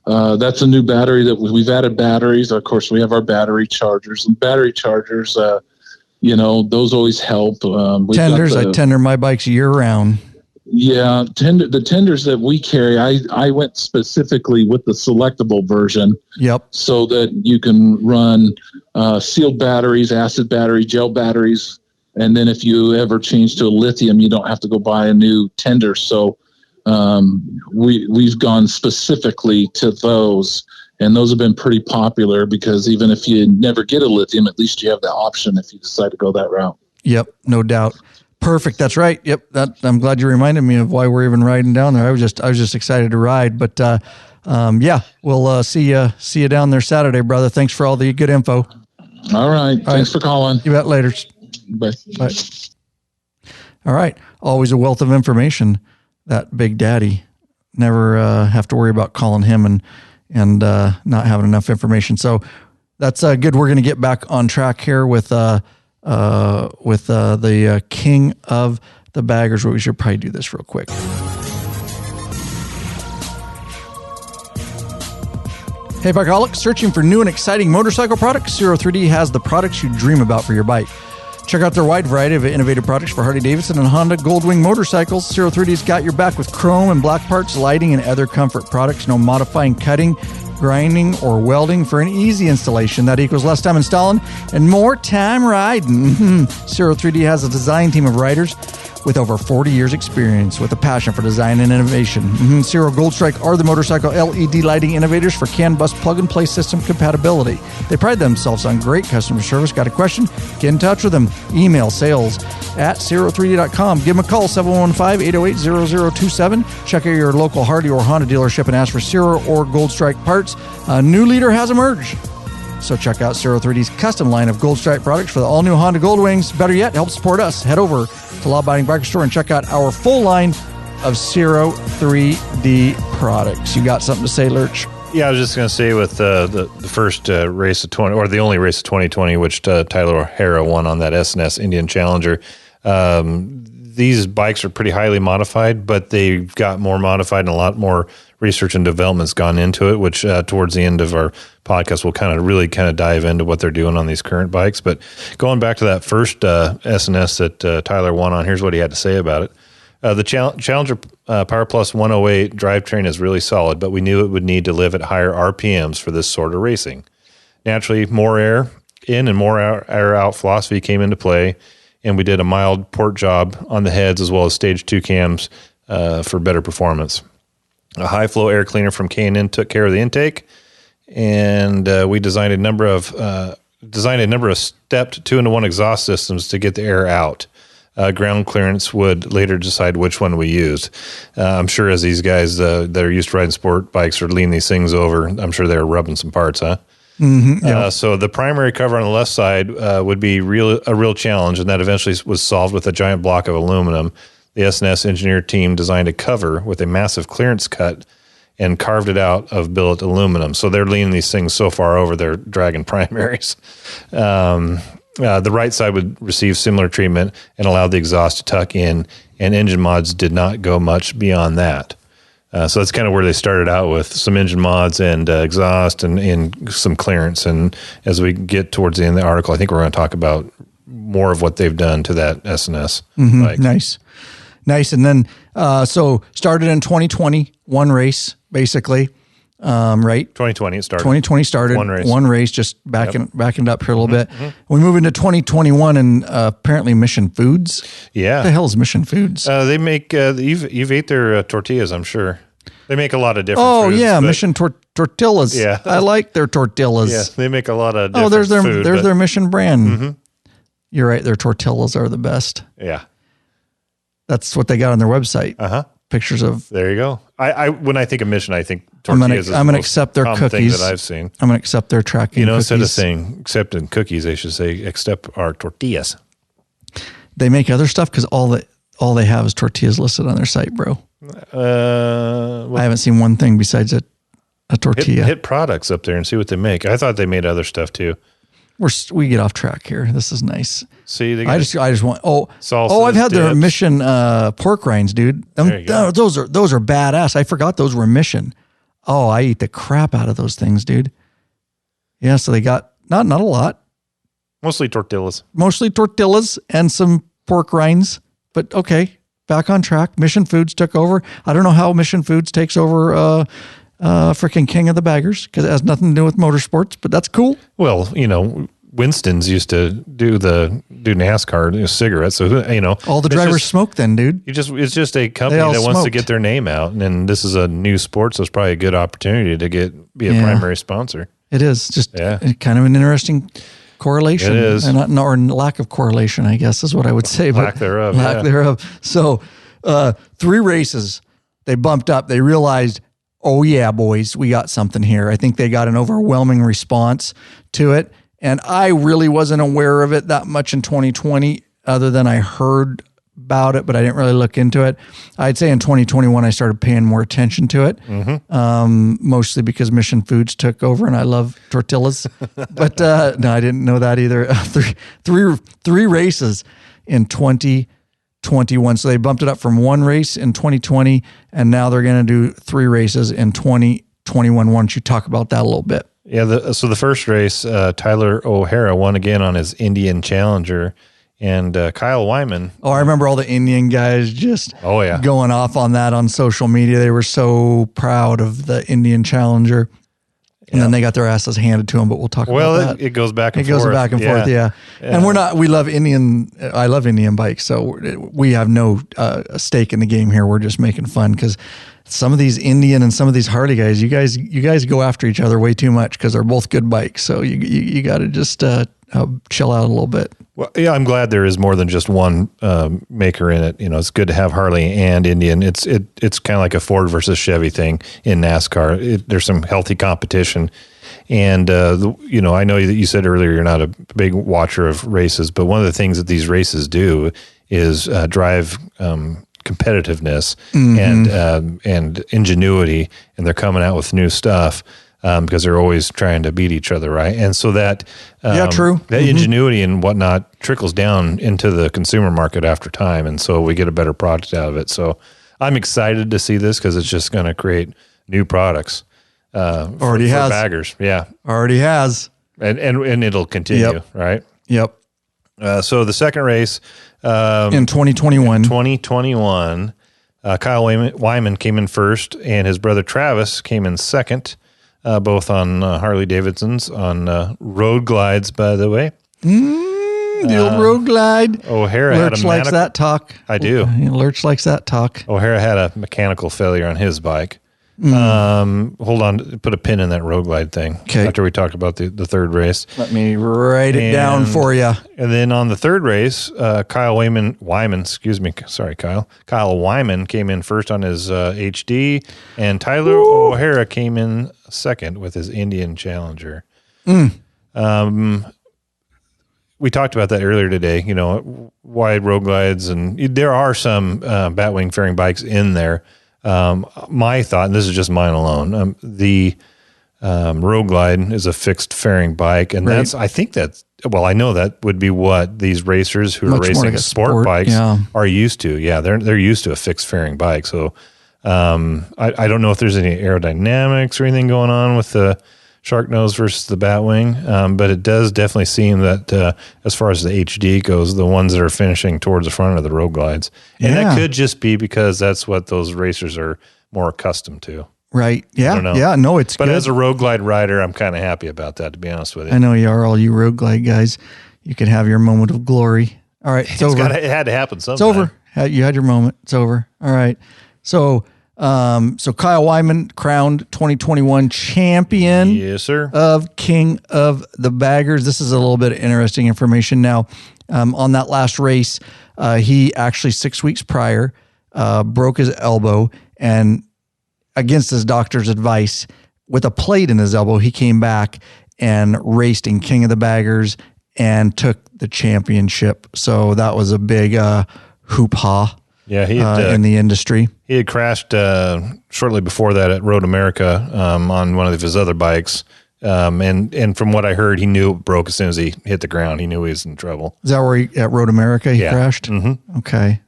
that's a new battery that we've added batteries. Of course, we have our battery chargers, and battery chargers, those always help. Tenders, I tender my bikes year round. Yeah, the tenders that we carry, I went specifically with the selectable version. Yep. So that you can run sealed batteries, acid battery, gel batteries, and then if you ever change to a lithium, you don't have to go buy a new tender. So we've gone specifically to those, and those have been pretty popular because even if you never get a lithium, at least you have the option if you decide to go that route. Yep, no doubt. Perfect. That's right. Yep. I'm glad you reminded me of why we're even riding down there. I was just excited to ride, but we'll see you down there Saturday, brother. Thanks for all the good info. All right. Thanks for calling. You bet. Later. Bye. Bye. All right. Always a wealth of information. That Big Daddy. Never have to worry about calling him and not having enough information. So that's good. We're going to get back on track here with the king of the baggers. We should probably do this real quick. Hey, Bikeaholics, searching for new and exciting motorcycle products? 03D has the products you dream about for your bike. Check out their wide variety of innovative products for Harley-Davidson and Honda Goldwing motorcycles. 03D's got your back with chrome and black parts, lighting, and other comfort products. No modifying, cutting, grinding, or welding for an easy installation. That equals less time installing and more time riding. 03D has a design team of riders with over 40 years experience with a passion for design and innovation. Zero Gold Strike are the motorcycle LED lighting innovators for CAN bus plug-and-play system compatibility. They pride themselves on great customer service. Got a question? Get in touch with them. Email sales@zero3d.com. Give them a call, 715-808-0027. Check out your local Harley or Honda dealership and ask for Zero or Gold Strike parts. A new leader has emerged. So check out 03D's custom line of Gold Stripe products for the all-new Honda Goldwings. Better yet, help support us. Head over to Law Abiding Biker Store and check out our full line of 03D products. You got something to say, Lurch? Yeah, I was just going to say with the first race of 20, or the only race of 2020, which Tyler O'Hara won on that S&S Indian Challenger. These bikes are pretty highly modified, but they've got more modified and a lot more research and development's gone into it, which towards the end of our podcast, we'll really dive into what they're doing on these current bikes. But going back to that first S&S that Tyler won on, here's what he had to say about it. The Challenger Power Plus 108 drivetrain is really solid, but we knew it would need to live at higher RPMs for this sort of racing. Naturally, more air in and more air out philosophy came into play, and we did a mild port job on the heads as well as stage 2 cams for better performance. A high flow air cleaner from K&N took care of the intake, and we designed a number of stepped 2-in-1 exhaust systems to get the air out. Ground clearance would later decide which one we used. I'm sure as these guys that are used to riding sport bikes are leaning these things over, I'm sure they're rubbing some parts, huh? Mm-hmm, yeah. So the primary cover on the left side would be a real challenge, and that eventually was solved with a giant block of aluminum. The S&S engineer team designed a cover with a massive clearance cut and carved it out of billet aluminum. So they're leaning these things so far over, they're dragging primaries. The right side would receive similar treatment and allowed the exhaust to tuck in, and engine mods did not go much beyond that. So that's kind of where they started out with some engine mods and exhaust and some clearance. And as we get towards the end of the article, I think we're going to talk about more of what they've done to that S&S bike. Nice. And then, so started in 2020, one race, basically, right? 2020 it started. 2020 started. One race, just backing it up here a little bit. Mm-hmm. We move into 2021 and apparently Mission Foods. Yeah. What the hell is Mission Foods? They make, you've ate their tortillas, I'm sure. They make a lot of different foods. Oh, yeah, Mission Tortillas. Yeah. I like their tortillas. Yeah, they make a lot of different there's food, their Mission brand. Mm-hmm. You're right, their tortillas are the best. Yeah. That's what they got on their website. Uh-huh. pictures of. There you go. I when I think of Mission, I think I'm tortillas. going to accept their cookies that I've seen. I'm going to accept their tracking. Instead of saying accepting cookies, they should say accept our tortillas. They make other stuff because all they have is tortillas listed on their site, bro. I haven't seen one thing besides a tortilla. Hit products up there and see what they make. I thought they made other stuff too. We get off track here. This is nice. See, I just want. Salsas, I've had their dips. Mission pork rinds, dude. Those are badass. I forgot those were Mission. Oh, I eat the crap out of those things, dude. Yeah, so they got not a lot. Mostly tortillas. And some pork rinds. But okay, back on track. Mission Foods took over. I don't know how Mission Foods takes over freaking King of the Baggers because it has nothing to do with motorsports, but that's cool. Well, Winston's used to do NASCAR cigarettes, so all the drivers smoke then, dude. It's just a company that wants to get their name out, and this is a new sport, so it's probably a good opportunity to be a primary sponsor. It is just kind of an interesting correlation. It is, or lack of correlation, I guess is what I would say. Lack thereof. So 3 races, they bumped up. They realized, oh yeah, boys, we got something here. I think they got an overwhelming response to it. And I really wasn't aware of it that much in 2020, other than I heard about it, but I didn't really look into it. I'd say in 2021, I started paying more attention to it, mostly because Mission Foods took over and I love tortillas. But no, I didn't know that either. Three races in 2021. So they bumped it up from 1 race in 2020, and now they're going to do 3 races in 2021. Why don't you talk about that a little bit? Yeah, so the first race, Tyler O'Hara won again on his Indian Challenger, and Kyle Wyman. Oh, I remember all the Indian guys just going off on that on social media. They were so proud of the Indian Challenger. And then they got their asses handed to them, but we'll talk about that. It goes back and forth. It goes back and forth, yeah. And we love I love Indian bikes, so we have no stake in the game here. We're just making fun because some of these Indian and some of these Harley guys, you guys go after each other way too much because they're both good bikes. So you got to just chill out a little bit. Well, yeah, I'm glad there is more than just one maker in it. It's good to have Harley and Indian. It's kind of like a Ford versus Chevy thing in NASCAR. There's some healthy competition, and I know that you said earlier you're not a big watcher of races, but one of the things that these races do is drive competitiveness and ingenuity, and they're coming out with new stuff. Because they're always trying to beat each other, right? And so that true. That ingenuity and whatnot trickles down into the consumer market after time, and so we get a better product out of it. So I'm excited to see this because it's just going to create new products. For baggers, already has, and it'll continue, right? Yep. So the second race in 2021, Kyle Wyman came in first, and his brother Travis came in second. Both on Harley-Davidsons, on road glides, by the way. The old road glide. O'Hara Lurch likes that talk. I do. Lurch likes that talk. O'Hara had a mechanical failure on his bike. Hold on, put a pin in that road glide thing. Okay. After we talk about the third race. Let me write it down for you. And then on the third race, Kyle Wyman came in first on his HD, and Tyler O'Hara came in second with his Indian Challenger. We talked about that earlier today, wide road glides, and there are some batwing fairing bikes in there. My thought, and this is just mine alone, the road glide is a fixed fairing bike, and I know that would be what these racers who are racing like sport bikes are used to. Yeah, they're used to a fixed fairing bike. So I don't know if there's any aerodynamics or anything going on with the shark nose versus the batwing, but it does definitely seem that as far as the HD goes, the ones that are finishing towards the front of the road glides. And that could just be because that's what those racers are more accustomed to. Right. Yeah. Yeah. No, it's But good. as a road glide rider, I'm kind of happy about that, to be honest with you. I know you are, all you road glide guys. You can have your moment of glory. All right. It's over. It had to happen sometime. It's over. You had your moment. It's over. All right. So Kyle Wyman crowned 2021 champion. Yes, sir. Of King of the Baggers. This is a little bit of interesting information. Now, on that last race, he actually 6 weeks prior broke his elbow, and against his doctor's advice, with a plate in his elbow, he came back and raced in King of the Baggers and took the championship. So that was a big hoop-ha in the industry. He had crashed shortly before that at Road America on one of his other bikes. And from what I heard, he knew it broke as soon as he hit the ground. He knew he was in trouble. Is that where at Road America he crashed? Mm-hmm. Okay.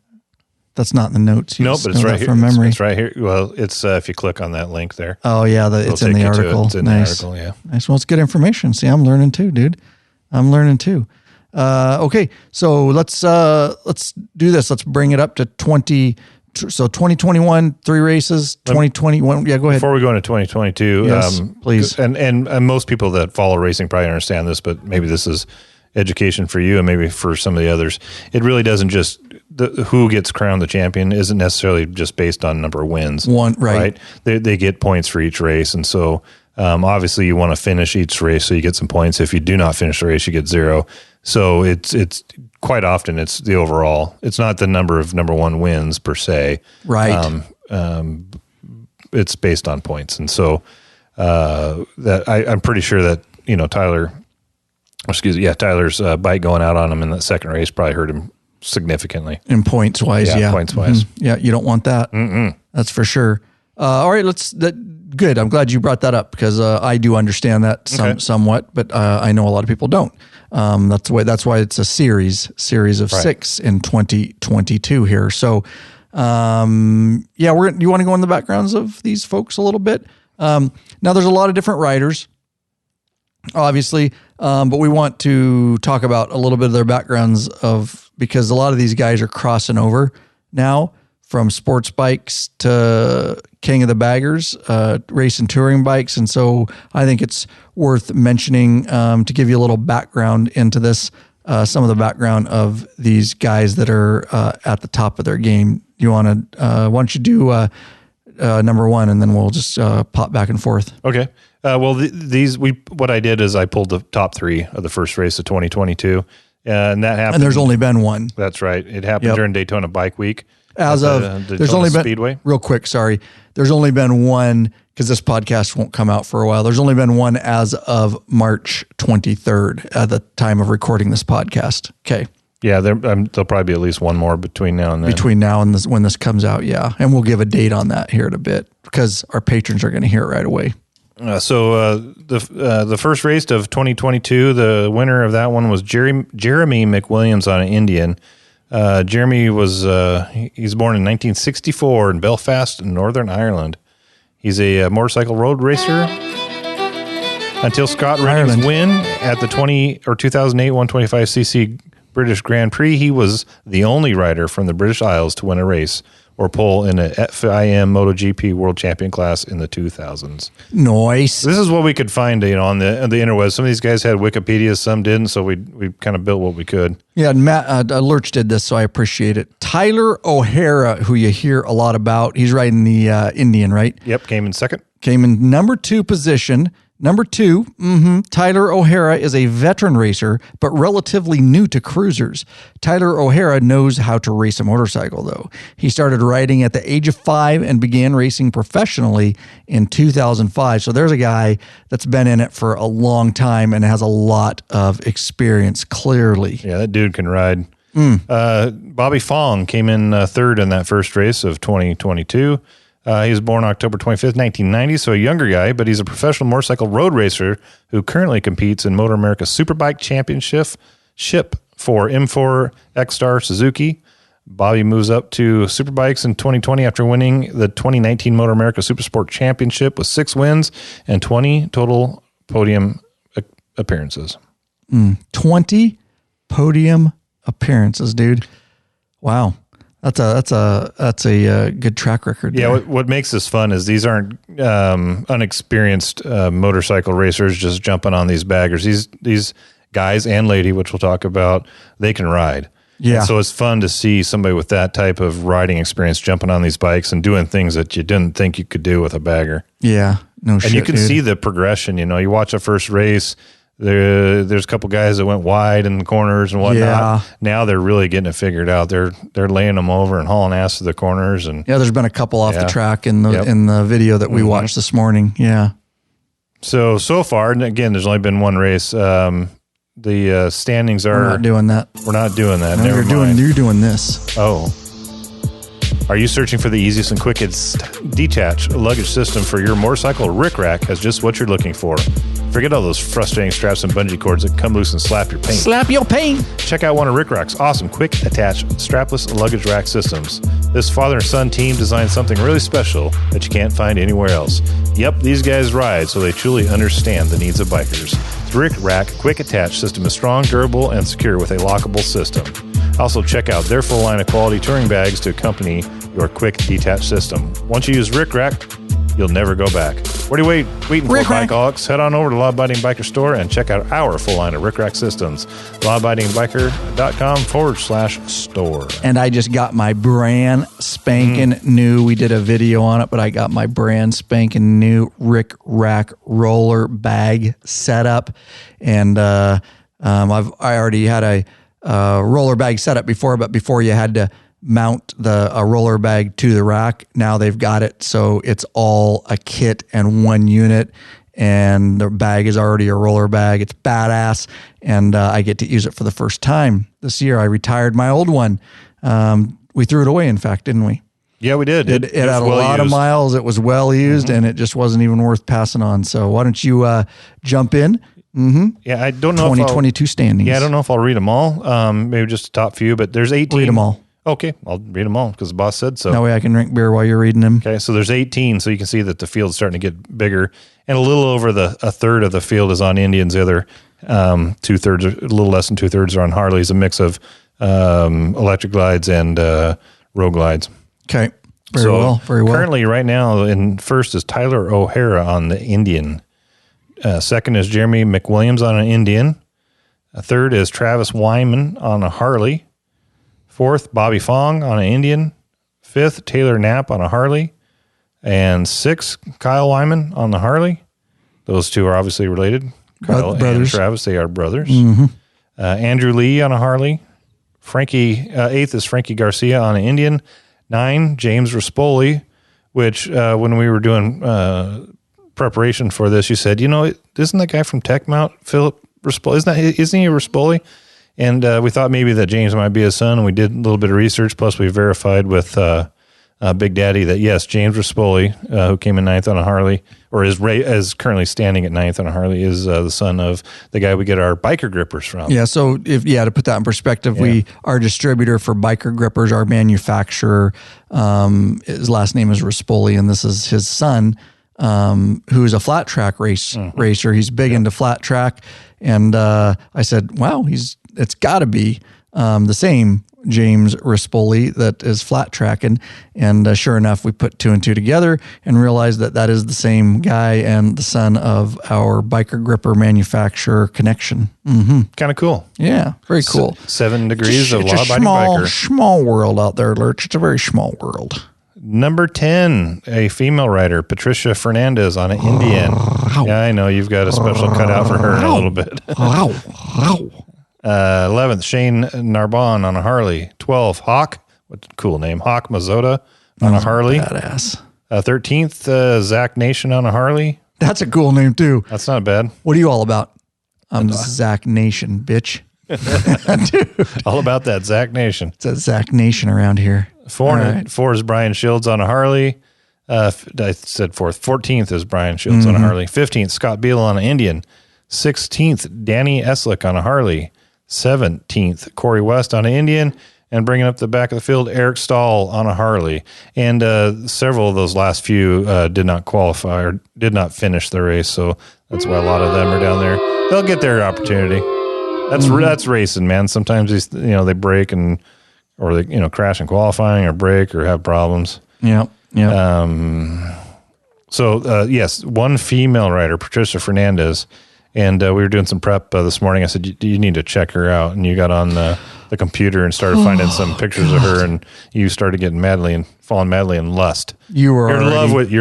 That's not in the notes. No, but it's right here. From memory. It's right here. Well, it's if you click on that link there. Oh, yeah. It's in the article. It's in the article, yeah. Nice. Well, it's good information. See, I'm learning too, dude. I'm learning too. Okay, so let's do this. Let's bring it up to 2021, 3 races, 2021. Yeah, go ahead. Before we go into 2022, yes, please. And most people that follow racing probably understand this, but maybe this is education for you and maybe for some of the others. It really doesn't just who gets crowned the champion isn't necessarily just based on number of wins. Right? They get points for each race, and so obviously you want to finish each race so you get some points. If you do not finish the race, you get 0. So it's quite often it's the overall. It's not the number of number 1 wins per se. Right. It's based on points, and so that I'm pretty sure that Tyler's bike going out on him in that second race probably hurt him significantly in points wise. Yeah, points wise. Mm-hmm. Yeah, you don't want that. That's for sure. All right, good. I'm glad you brought that up because I do understand that somewhat, but I know a lot of people don't. That's why it's a series of 6 in 2022 here. So, you want to go in the backgrounds of these folks a little bit. Now there's a lot of different riders, obviously, but we want to talk about a little bit of their backgrounds because a lot of these guys are crossing over now from sports bikes to King of the Baggers, race and touring bikes. And so I think it's worth mentioning to give you a little background into this, some of the background of these guys that are at the top of their game. You want to, why don't you do number 1 and then we'll just pop back and forth. Okay. What I did is I pulled the top 3 of the first race of 2022. And that happened. And there's only been one. That's right. It happened during Daytona Bike Week. There's only been Speedway. Real quick, sorry. There's only been one because this podcast won't come out for a while. There's only been one as of March 23rd at the time of recording this podcast. Okay. Yeah, there'll probably be at least one more between now and then. Between now and when this comes out, yeah. And we'll give a date on that here in a bit because our patrons are going to hear it right away. The first race of 2022, the winner of that one was Jeremy McWilliams on an Indian. Jeremy was he's born in 1964 in Belfast, in Northern Ireland. He's a motorcycle road racer until Scott Renning's win at the 2008 125cc British Grand Prix. He was the only rider from the British Isles to win a race or pole in a FIM MotoGP World Champion class in the 2000s. Nice. This is what we could find on the interwebs. Some of these guys had Wikipedia, some didn't, so we kind of built what we could. Yeah, Matt Lurch did this, so I appreciate it. Tyler O'Hara, who you hear a lot about, he's riding the Indian, right? Yep, came in second. Came in number 2 position. Number 2, Tyler O'Hara is a veteran racer, but relatively new to cruisers. Tyler O'Hara knows how to race a motorcycle, though. He started riding at the age of 5 and began racing professionally in 2005. So there's a guy that's been in it for a long time and has a lot of experience, clearly. Yeah, that dude can ride. Bobby Fong came in third in that first race of 2022. He was born October 25th, 1990, so a younger guy, but he's a professional motorcycle road racer who currently competes in MotoAmerica Superbike Championship for M4 ECSTAR Suzuki. Bobby moves up to Superbikes in 2020 after winning the 2019 MotoAmerica Supersport Championship with 6 wins and 20 total podium appearances. 20 podium appearances, dude. Wow. That's a good track record. Yeah, what makes this fun is these aren't unexperienced motorcycle racers just jumping on these baggers. These guys and lady, which we'll talk about, they can ride. Yeah. And so it's fun to see somebody with that type of riding experience jumping on these bikes and doing things that you didn't think you could do with a bagger. Yeah, no shit. And you can see the progression. You watch a first race. There's a couple guys that went wide in the corners and whatnot. Yeah. Now they're really getting it figured out. They're laying them over and hauling ass to the corners. And Yeah, there's been a couple off the track in the video that we watched this morning. Yeah. So far, and again, there's only been one race. The standings are... We're not doing that. We're not doing that. No, Never mind. You're doing this. Oh. Are you searching for the easiest and quickest detach luggage system for your motorcycle? Rick Rack has just what you're looking for. Forget all those frustrating straps and bungee cords that come loose and slap your paint. Slap your paint. Check out one of Rick Rack's awesome quick attach strapless luggage rack systems. This father and son team designed something really special that you can't find anywhere else. Yep, these guys ride, so they truly understand the needs of bikers. The Rick Rack quick attach system is strong, durable, and secure with a lockable system. Also, check out their full line of quality touring bags to accompany your quick detach system. Once you use Rick Rack, you'll never go back. What are you waiting for, Bikeaholics? Head on over to Law Abiding Biker Store and check out our full line of Rick Rack systems. lawabidingbiker.com/store. And I just got my brand spanking new, we did a video on it, but I got my brand spanking new Rick Rack roller bag setup. And I already had a roller bag setup before, but before you had to mount a roller bag to the rack. Now they've got it so it's all a kit and one unit, and the bag is already a roller bag. It's badass, and I get to use it for the first time this year. I retired my old one. We threw it away, in fact, didn't we? Yeah, we did. It had a lot of miles. It was well used, and it just wasn't even worth passing on. So why don't you jump in? Yeah, I don't know 2022 standings. Yeah, I don't know if I'll read them all. Maybe just the top few, but there's 18. Read them all. Okay, I'll read them all because the boss said so. That way I can drink beer while you're reading them. Okay, so there's 18, so you can see that the field's starting to get bigger, and a little over a third of the field is on Indians. The other 2/3, a little less than 2/3 are on Harleys, a mix of electric glides and road glides. Okay, very well. Currently, right now, in first is Tyler O'Hara on the Indian. Second is Jeremy McWilliams on an Indian. Third is Travis Wyman on a Harley. Fourth, Bobby Fong on an Indian. Fifth, Taylor Knapp on a Harley. And sixth, Kyle Wyman on the Harley. Those two are obviously related. Kyle and Travis, they are brothers. Andrew Lee on a Harley. Eighth is Frankie Garcia on an Indian. 9, James Rispoli, which when we were doing preparation for this, you said, isn't that guy from Techmount, Philip Rispoli? Isn't he a Rispoli? And we thought maybe that James might be his son, and we did a little bit of research. Plus, we verified with Big Daddy that, yes, James Rispoli, who came in 9th on a Harley, or is currently standing at 9th on a Harley, is the son of the guy we get our biker grippers from. Yeah, so to put that in perspective, our distributor for biker grippers, our manufacturer, his last name is Rispoli, and this is his son, who is a flat track racer. He's big into flat track. And I said, wow, it's got to be the same James Rispoli that is flat tracking. And sure enough, we put 2 and 2 together and realized that is the same guy and the son of our biker gripper manufacturer connection. Kind of cool. Yeah, very cool. 7 degrees of law-abiding biker. Small world out there, Lurch. It's a very small world. Number 10, a female rider, Patricia Fernandez on an Indian. Yeah, I know you've got a special cutout for her in a little bit. 11th, Shane Narbonne on a Harley. 12th, Hawk, what a cool name, Hawk Mazzotta on a Harley. Badass. 13th, Zach Nation on a Harley. That's a cool name too. That's not bad. What are you all about? I'm Zach Nation, bitch. Dude. All about that Zach Nation. It's a Zach Nation around here. 4 is Brian Shields on a Harley. I said 4th. 14th is Brian Shields on a Harley. 15th, Scott Beal on an Indian. 16th, Danny Eslick on a Harley. 17th, Corey West on an Indian. And bringing up the back of the field, Eric Stahl on a Harley. And several of those last few did not qualify or did not finish the race. So that's why a lot of them are down there. They'll get their opportunity. That's racing, man. Sometimes they break or they crash in qualifying or break or have problems. Yeah. So yes, one female rider, Patricia Fernandez, And we were doing some prep this morning. I said, you need to check her out. And you got on the computer and started finding some pictures of her, and you started getting falling madly in lust. You're in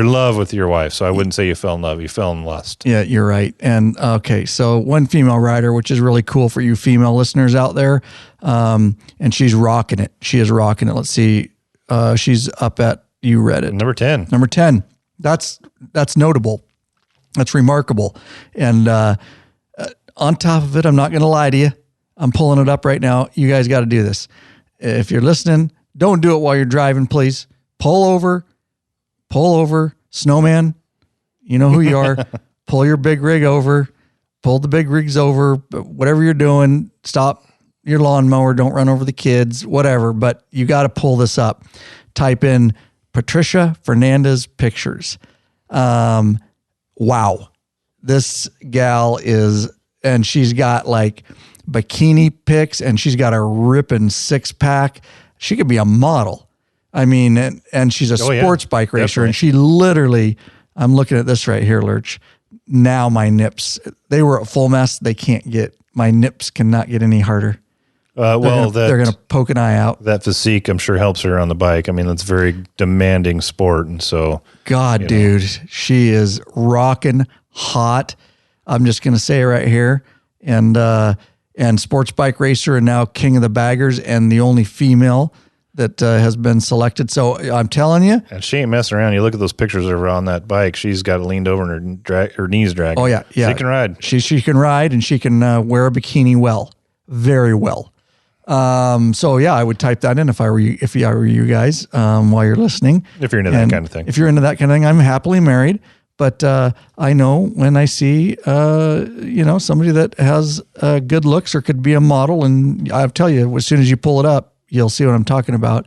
love with your wife. So I wouldn't say you fell in love. You fell in lust. Yeah, you're right. And okay, so one female rider, which is really cool for you female listeners out there. And she's rocking it. She is rocking it. Let's see. She's up at, you read it. Number 10. Number 10. That's notable. That's remarkable. And on top of it, I'm not going to lie to you. I'm pulling it up right now. You guys got to do this. If you're listening, don't do it while you're driving, please. Pull over. Snowman, you know who you are. Pull your big rig over. Pull the big rigs over. Whatever you're doing, stop your lawnmower. Don't run over the kids, whatever. But you got to pull this up. Type in Patricia Fernandez pictures. Wow. This gal is, and she's got like bikini pics, and she's got a ripping 6-pack. She could be a model. I mean, and she's a sports bike racer. Definitely. And she literally, I'm looking at this right here, Lurch. Now my nips, they were at full mast. My nips cannot get any harder. They're going to poke an eye out. That physique, I'm sure, helps her on the bike. I mean, that's a very demanding sport. And so, dude, she is rocking hot. I'm just going to say it right here. And sports bike racer, and now king of the baggers, and the only female that has been selected. So I'm telling you. And she ain't messing around. You look at those pictures of her on that bike. She's got it leaned over and her knees dragging. Oh, yeah. She can ride. She can ride, and she can wear a bikini well. Very well. So yeah, I would type that in if I were you guys, while you're listening. If you're into that kind of thing. If you're into that kind of thing, I'm happily married, but, I know when I see, somebody that has, good looks or could be a model, and I'll tell you, as soon as you pull it up, you'll see what I'm talking about.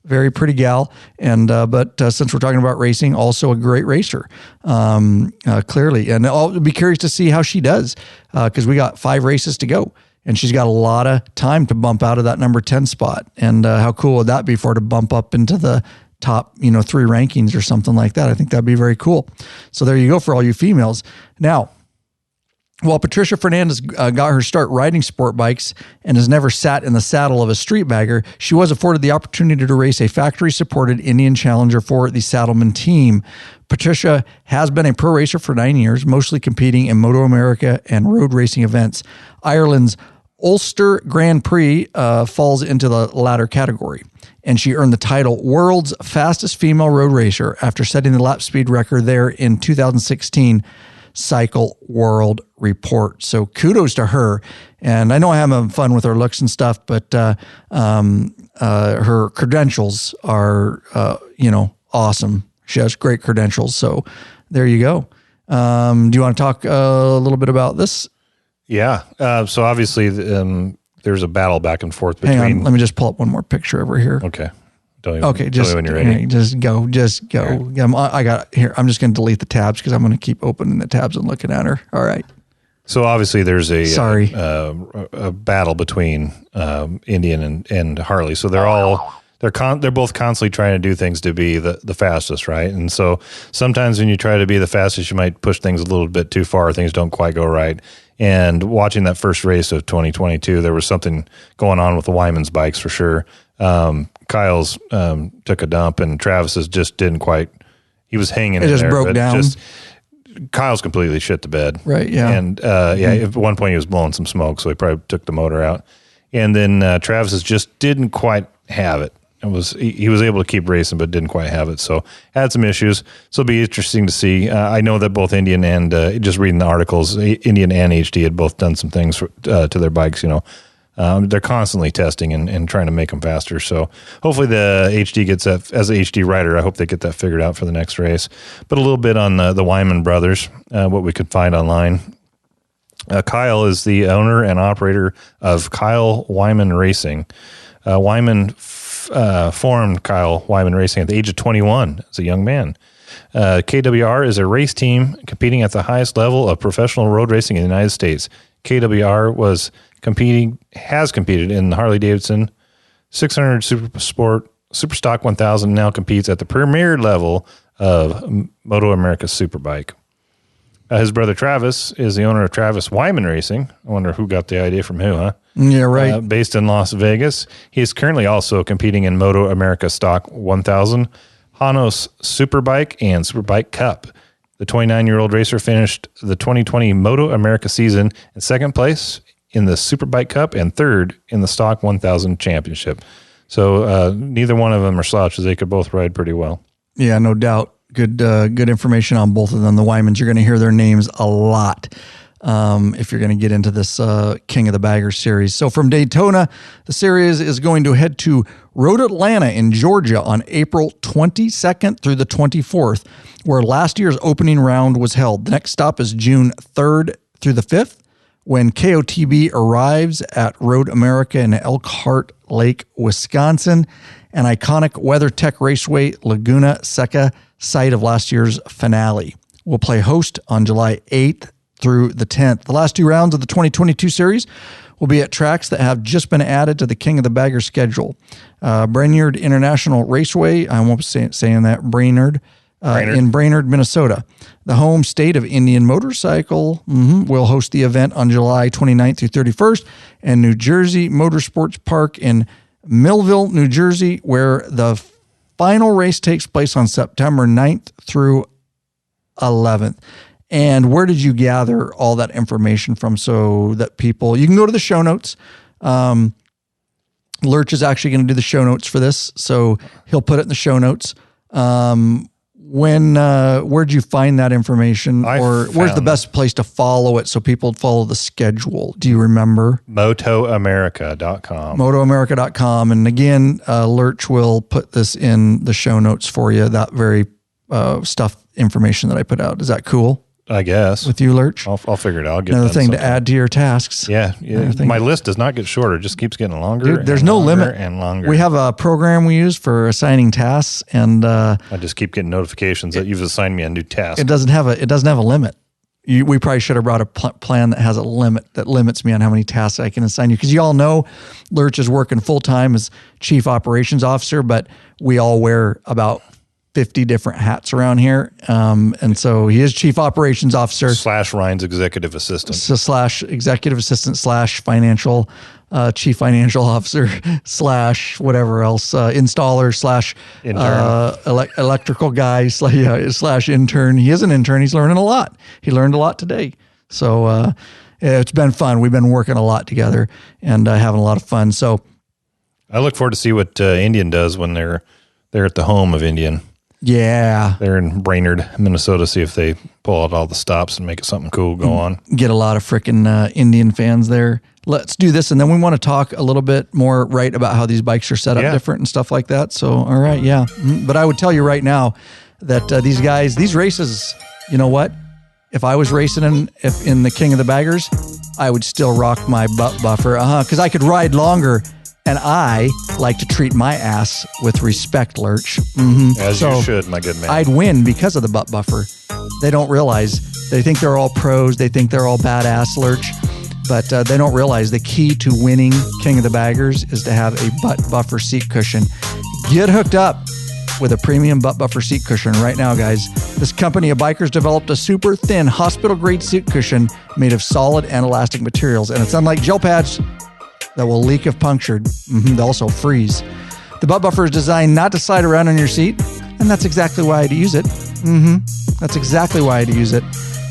Very pretty gal. And, but since we're talking about racing, also a great racer, clearly. And I'll be curious to see how she does, cause we got 5 races to go. And she's got a lot of time to bump out of that number 10 spot. And how cool would that be for her to bump up into the top, 3 rankings or something like that? I think that'd be very cool. So there you go for all you females. Now, while Patricia Fernandez got her start riding sport bikes and has never sat in the saddle of a street bagger, she was afforded the opportunity to race a factory-supported Indian Challenger for the Saddleman team. Patricia has been a pro racer for 9 years, mostly competing in MotoAmerica and road racing events. Ireland's Ulster Grand Prix falls into the latter category, and she earned the title World's Fastest Female Road Racer after setting the lap speed record there in 2016 Cycle World Report. So kudos to her. And I know I'm having fun with her looks and stuff, but her credentials are, awesome. She has great credentials. So there you go. Do you want to talk a little bit about this? Yeah. So obviously there's a battle back and forth between. Hang on, let me just pull up one more picture over here. Okay. Just when you're ready. Just go. Right. I got here. I'm just going to delete the tabs because I'm going to keep opening the tabs and looking at her. All right. So obviously there's a battle between Indian and Harley. So they're both constantly trying to do things to be the fastest, right? And so sometimes when you try to be the fastest, you might push things a little bit too far. Things don't quite go right. And watching that first race of 2022, there was something going on with the Wyman's bikes for sure. Kyle's took a dump, and Travis's just didn't quite. He was hanging. It just broke down. Kyle's completely shit the bed. Right. Yeah. And at one point he was blowing some smoke, so he probably took the motor out. And then Travis's just didn't quite have it. He was able to keep racing, but didn't quite have it. So had some issues. So it'll be interesting to see. I know that both Indian and just reading the articles, Indian and HD had both done some things to their bikes. They're constantly testing and trying to make them faster. So hopefully the HD gets that. As an HD rider, I hope they get that figured out for the next race. But a little bit on the Wyman brothers, what we could find online. Kyle is the owner and operator of Kyle Wyman Racing. Wyman formed Kyle Wyman Racing at the age of 21 as a young man. KWR is a race team competing at the highest level of professional road racing in the United States. KWR has competed in the Harley-Davidson 600 Superstock 1000, now competes at the premier level of MotoAmerica Superbike. His brother Travis is the owner of Travis Wyman Racing. I wonder who got the idea from who, huh? Yeah, right. Based in Las Vegas. He is currently also competing in MotoAmerica Stock 1000, Hanos Superbike, and Superbike Cup. The 29-year-old racer finished the 2020 MotoAmerica season in second place in the Superbike Cup and third in the Stock 1000 Championship. So neither one of them are slouches. They could both ride pretty well. Yeah, no doubt. Good information on both of them. The Wymans, you're going to hear their names a lot if you're going to get into this King of the Baggers series. So from Daytona, the series is going to head to Road Atlanta in Georgia on April 22nd through the 24th, where last year's opening round was held. The next stop is June 3rd through the 5th, when KOTB arrives at Road America in Elkhart Lake, Wisconsin, an iconic WeatherTech Raceway Laguna Seca site of last year's finale. Will play host on July 8th through the 10th. The last two rounds of the 2022 series will be at tracks that have just been added to the King of the Baggers schedule. Brainerd International Raceway, I won't say saying that, Brainerd. In Brainerd, Minnesota. The home state of Indian Motorcycle will host the event on July 29th through 31st, and New Jersey Motorsports Park in Millville, New Jersey, where the final race takes place on September 9th through 11th. And where did you gather all that information from so that people, you can go to the show notes. Lurch is actually going to do the show notes for this, so he'll put it in the show notes. Where'd you find that information, or where's the best place to follow it so people follow the schedule? Do you remember? MotoAmerica.com. MotoAmerica.com. And again, Lurch will put this in the show notes for you, that very information that I put out. Is that cool? I guess. With you, Lurch? I'll figure it out. I'll get another thing to add to your tasks. Yeah. My list does not get shorter. It just keeps getting longer. Dude, there's no limit. And longer. We have a program we use for assigning tasks, and I just keep getting notifications that you've assigned me a new task. It doesn't have a limit. We probably should have brought a plan that has a limit, that limits me on how many tasks I can assign you. Because you all know Lurch is working full-time as Chief Operations Officer, but we all wear about 50 different hats around here. And so he is Chief Operations Officer. / Ryan's Executive Assistant. So / Executive Assistant / Financial, Chief Financial Officer / whatever else, installer / intern. Electrical guy / intern. He is an intern. He's learning a lot. He learned a lot today. So it's been fun. We've been working a lot together and having a lot of fun. So I look forward to see what Indian does when they're at the home of Indian. Yeah. They're in Brainerd, Minnesota. See if they pull out all the stops and make it something cool go on. Get a lot of freaking Indian fans there. Let's do this. And then we want to talk a little bit more about how these bikes are set up different and stuff like that. So, all right. Yeah. But I would tell you right now that these races, you know what? If I was racing in the King of the Baggers, I would still rock my butt buffer. Because I could ride longer. And I like to treat my ass with respect, Lurch. As you should, my good man. I'd win because of the butt buffer. They don't realize. They think they're all pros. They think they're all badass, Lurch. But they don't realize the key to winning King of the Baggers is to have a butt buffer seat cushion. Get hooked up with a premium butt buffer seat cushion right now, guys. This company of bikers developed a super thin hospital-grade seat cushion made of solid and elastic materials. And it's unlike gel pads that will leak if punctured. They also freeze. The butt buffer is designed not to slide around on your seat, and that's exactly why I'd use it. That's exactly why I'd use it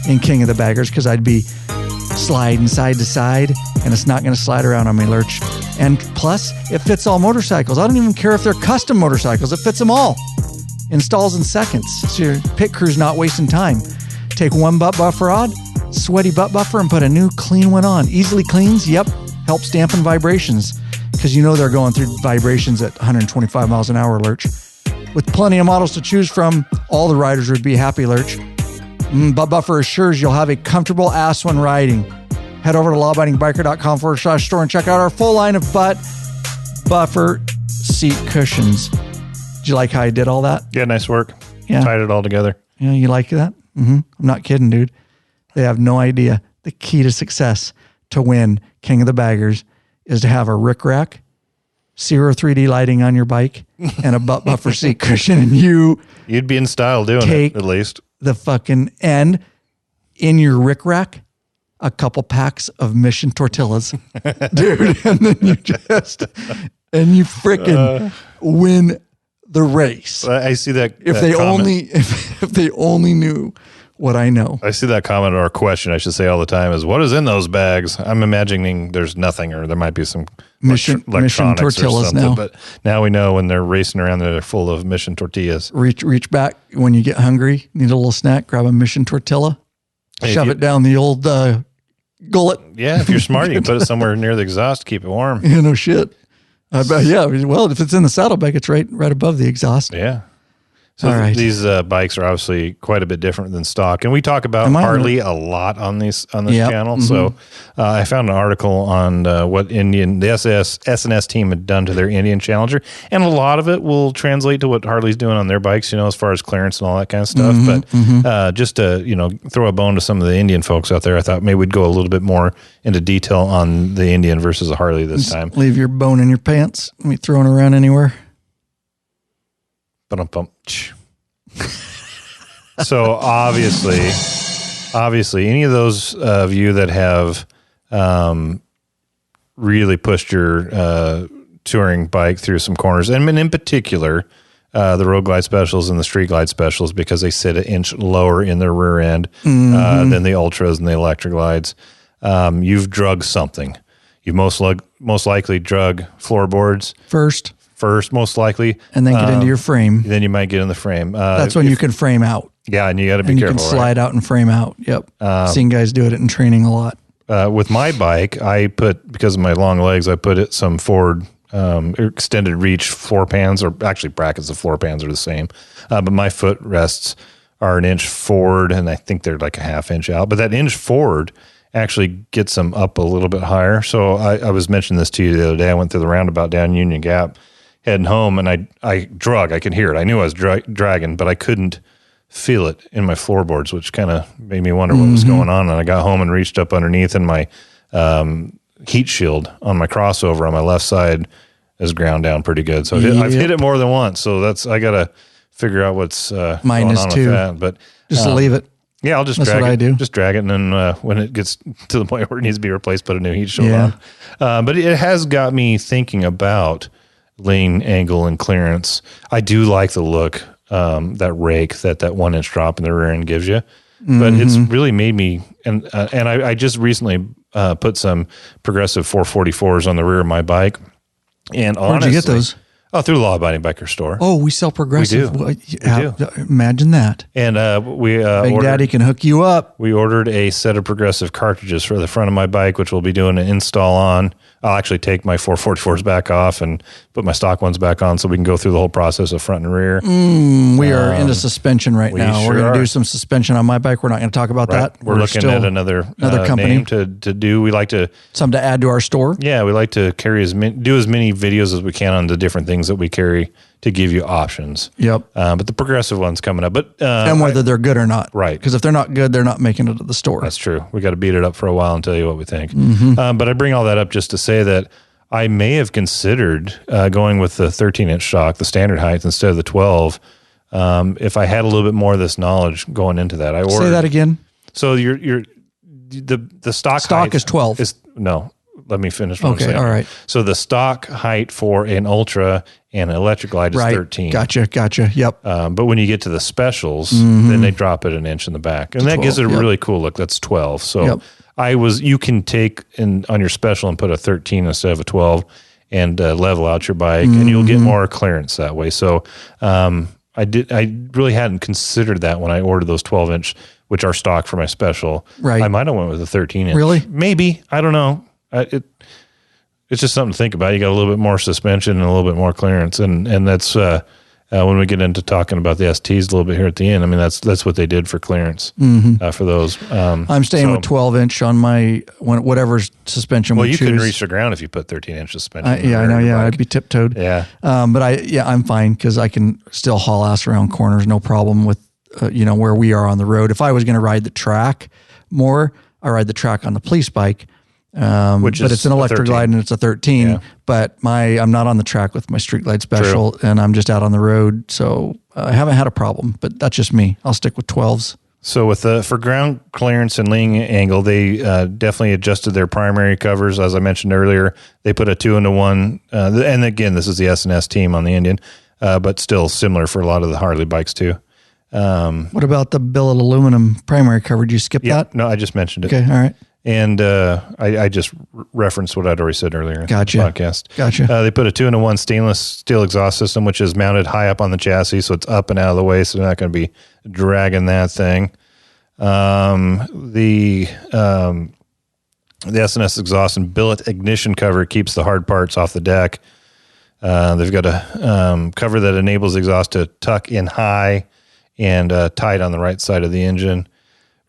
in King of the Baggers, because I'd be sliding side to side, and it's not going to slide around on me, Lurch. And plus, it fits all motorcycles. I don't even care if they're custom motorcycles. It fits them all. Installs in seconds, so your pit crew's not wasting time. Take one butt buffer off, sweaty butt buffer, and put a new clean one on. Easily cleans, yep. Helps dampen vibrations, because you know they're going through vibrations at 125 miles an hour, Lurch. With plenty of models to choose from, all the riders would be happy, Lurch. Butt Buffer assures you'll have a comfortable ass when riding. Head over to lawabidingbiker.com/store and check out our full line of butt buffer seat cushions. Did you like how I did all that? Yeah, nice work. Yeah. Tied it all together. Yeah, you like that? I'm not kidding, dude. They have no idea. The key to success to win King of the Baggers is to have a rickrack, 3D lighting on your bike, and a butt buffer seat cushion, and you'd be in style doing it, at least. The fucking end. in your rick rack a couple packs of Mission tortillas, dude, and then you freaking win the race. I see that. If they only knew what I know. I see that comment or question, I should say, all the time is, what is in those bags? I'm imagining there's nothing, or there might be some Mission tortillas or something. now. But now we know when they're racing around, they're full of Mission tortillas. Reach back when you get hungry, need a little snack, grab a Mission tortilla, shove it down the old gullet. Yeah, if you're smart, you can put it somewhere near the exhaust to keep it warm. Yeah, no shit. Yeah, well, if it's in the saddlebag, it's right above the exhaust. Yeah. So all right. These bikes are obviously quite a bit different than stock, and we talk about Harley a lot on this channel. Mm-hmm. So I found an article on what the S&S team had done to their Indian Challenger, and a lot of it will translate to what Harley's doing on their bikes, as far as clearance and all that kind of stuff. But just to throw a bone to some of the Indian folks out there, I thought maybe we'd go a little bit more into detail on the Indian versus the Harley this time. Leave your bone in your pants. Let me throw it around anywhere. So obviously, any of those of you that have really pushed your touring bike through some corners, and in particular, the Road Glide Specials and the Street Glide Specials, because they sit an inch lower in their rear end than the Ultras and the Electric Glides, you've drugged something. You've most likely drug floorboards first, most likely. And then get into your frame. Then you might get in the frame. That's when you can frame out. Yeah, and you got to be careful. You can slide out and frame out. Yep. Seen guys do it in training a lot. With my bike, because of my long legs, I put some forward extended reach floor pans, or actually brackets of floor pans are the same. But my foot rests are an inch forward, and I think they're like a half inch out. But that inch forward actually gets them up a little bit higher. So I was mentioning this to you the other day. I went through the roundabout down Union Gap, heading home, and I drug. I could hear it. I knew I was dragging, but I couldn't feel it in my floorboards, which kind of made me wonder what was going on. And I got home and reached up underneath, and my heat shield on my crossover on my left side is ground down pretty good. So I've hit it more than once. So I got to figure out what's going on with that. But just leave it. Yeah, I'll just That's drag what it. I do. Just drag it, and then when it gets to the point where it needs to be replaced, put a new heat shield on. But it has got me thinking about lane angle and clearance. I do like the look that rake that 1 inch drop in the rear end gives you, but it's really made me. And I just recently put some progressive 444s on the rear of my bike. And honestly, where'd you get those? Oh, through the Law Abiding Biker store. Oh, we sell progressive. We do. Imagine that. And we Big Daddy can hook you up. We ordered a set of progressive cartridges for the front of my bike, which we'll be doing an install on. I'll actually take my 444s back off and put my stock ones back on, so we can go through the whole process of front and rear. We are into suspension right now. Sure We're going to do some suspension on my bike. We're not going to talk about that. We're looking at another company name to do. We like to something to add to our store. Yeah, we like to do as many videos as we can on the different things that we carry to give you options. Yep. But the progressive one's coming up. But and whether they're good or not. Right. Because if they're not good, they're not making it to the store. That's true. We got to beat it up for a while and tell you what we think. But I bring all that up just to say that I may have considered going with the 13-inch shock, the standard height, instead of the 12, if I had a little bit more of this knowledge going into that. Say that again. So the stock height is 12. No, let me finish what I'm saying. All right. So the stock height for an Ultra and an Electric Glide is 13. Gotcha. Yep. But when you get to the specials, then they drop it an inch in the back. And that 12, gives it a really cool look. That's 12. So you can take on your special and put a 13 instead of a 12 and level out your bike, and you'll get more clearance that way. So I really hadn't considered that when I ordered those 12-inch, which are stock for my special. Right. I might have went with a 13-inch. Really? Maybe. I don't know. It's just something to think about. You got a little bit more suspension and a little bit more clearance, and that's when we get into talking about the STs a little bit here at the end. I mean, that's what they did for clearance for those. I'm staying with 12-inch on my whatever suspension. Well, you choose. couldn't reach the ground if you put 13-inch suspension. I know. Yeah, I'd be tiptoed. Yeah. But I'm fine because I can still haul ass around corners, no problem with where we are on the road. If I was going to ride the track more, I ride the track on the police bike. But it's an electric glide and it's a 13, but I'm not on the track with my Street Glide Special. True. And I'm just out on the road. So I haven't had a problem, but that's just me. I'll stick with 12s. So for ground clearance and leaning angle, they definitely adjusted their primary covers. As I mentioned earlier, they put a 2-1. And again, this is the S&S team on the Indian, but still similar for a lot of the Harley bikes too. What about the billet aluminum primary cover? Did you skip that? No, I just mentioned it. Okay, all right. And I just referenced what I'd already said earlier in the podcast. Gotcha. They put a 2-1 stainless steel exhaust system, which is mounted high up on the chassis, so it's up and out of the way, so they're not going to be dragging that thing. The S&S exhaust and billet ignition cover keeps the hard parts off the deck. They've got a cover that enables the exhaust to tuck in high and tight on the right side of the engine.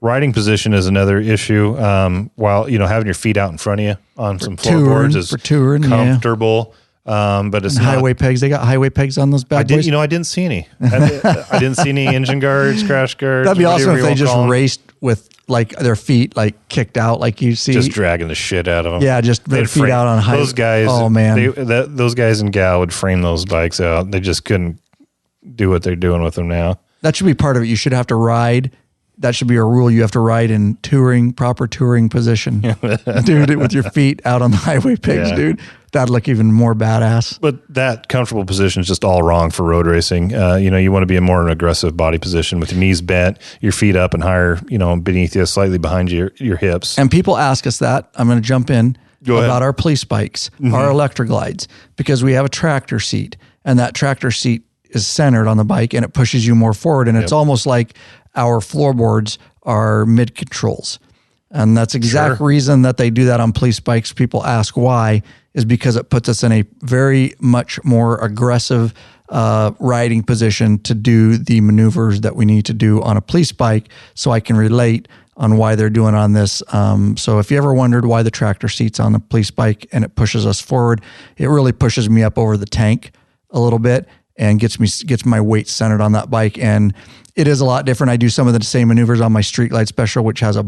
Riding position is another issue. While having your feet out in front of you on some floorboards is comfortable, but it's highway pegs. They got highway pegs on those bad boys. I didn't see any. I didn't see any engine guards, crash guards. That'd be awesome if they just raced with like their feet like kicked out, like you see, just dragging the shit out of them. Yeah, just their feet out on high. Those guys. Oh man, those guys and gal would frame those bikes out. They just couldn't do what they're doing with them now. That should be part of it. You should have to ride. That should be a rule. You have to ride in proper touring position. Dude, with your feet out on the highway pegs, dude. That'd look even more badass. But that comfortable position is just all wrong for road racing. You want to be in more an aggressive body position with your knees bent, your feet up and higher, beneath you, slightly behind your hips. And people ask us that. I'm going to jump in about our police bikes, our Electroglides, because we have a tractor seat, and that tractor seat is centered on the bike and it pushes you more forward. And it's almost like our floorboards are mid controls. And that's the exact reason that they do that on police bikes. People ask why, is because it puts us in a very much more aggressive riding position to do the maneuvers that we need to do on a police bike. So I can relate on why they're doing on this. So if you ever wondered why the tractor seat's on the police bike and it pushes us forward, it really pushes me up over the tank a little bit and gets my weight centered on that bike. And it is a lot different. I do some of the same maneuvers on my Street Glide Special, which has a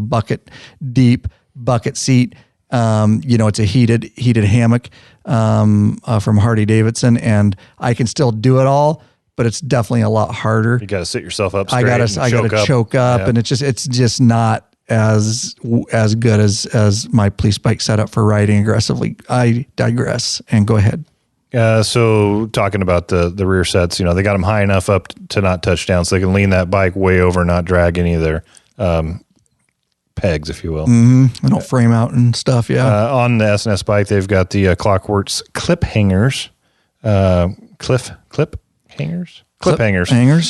deep bucket seat. It's a heated hammock from Harley-Davidson, and I can still do it all, but it's definitely a lot harder. You got to sit yourself up straight. I got to choke up, and it's just not as good as my police bike setup for riding aggressively. I digress, and go ahead. So talking about the rear sets, they got them high enough up to not touch down, so they can lean that bike way over and not drag any of their pegs, if you will. They don't frame out and stuff. Yeah. On the S&S bike, they've got the Clockworks clip hangers, clip hangers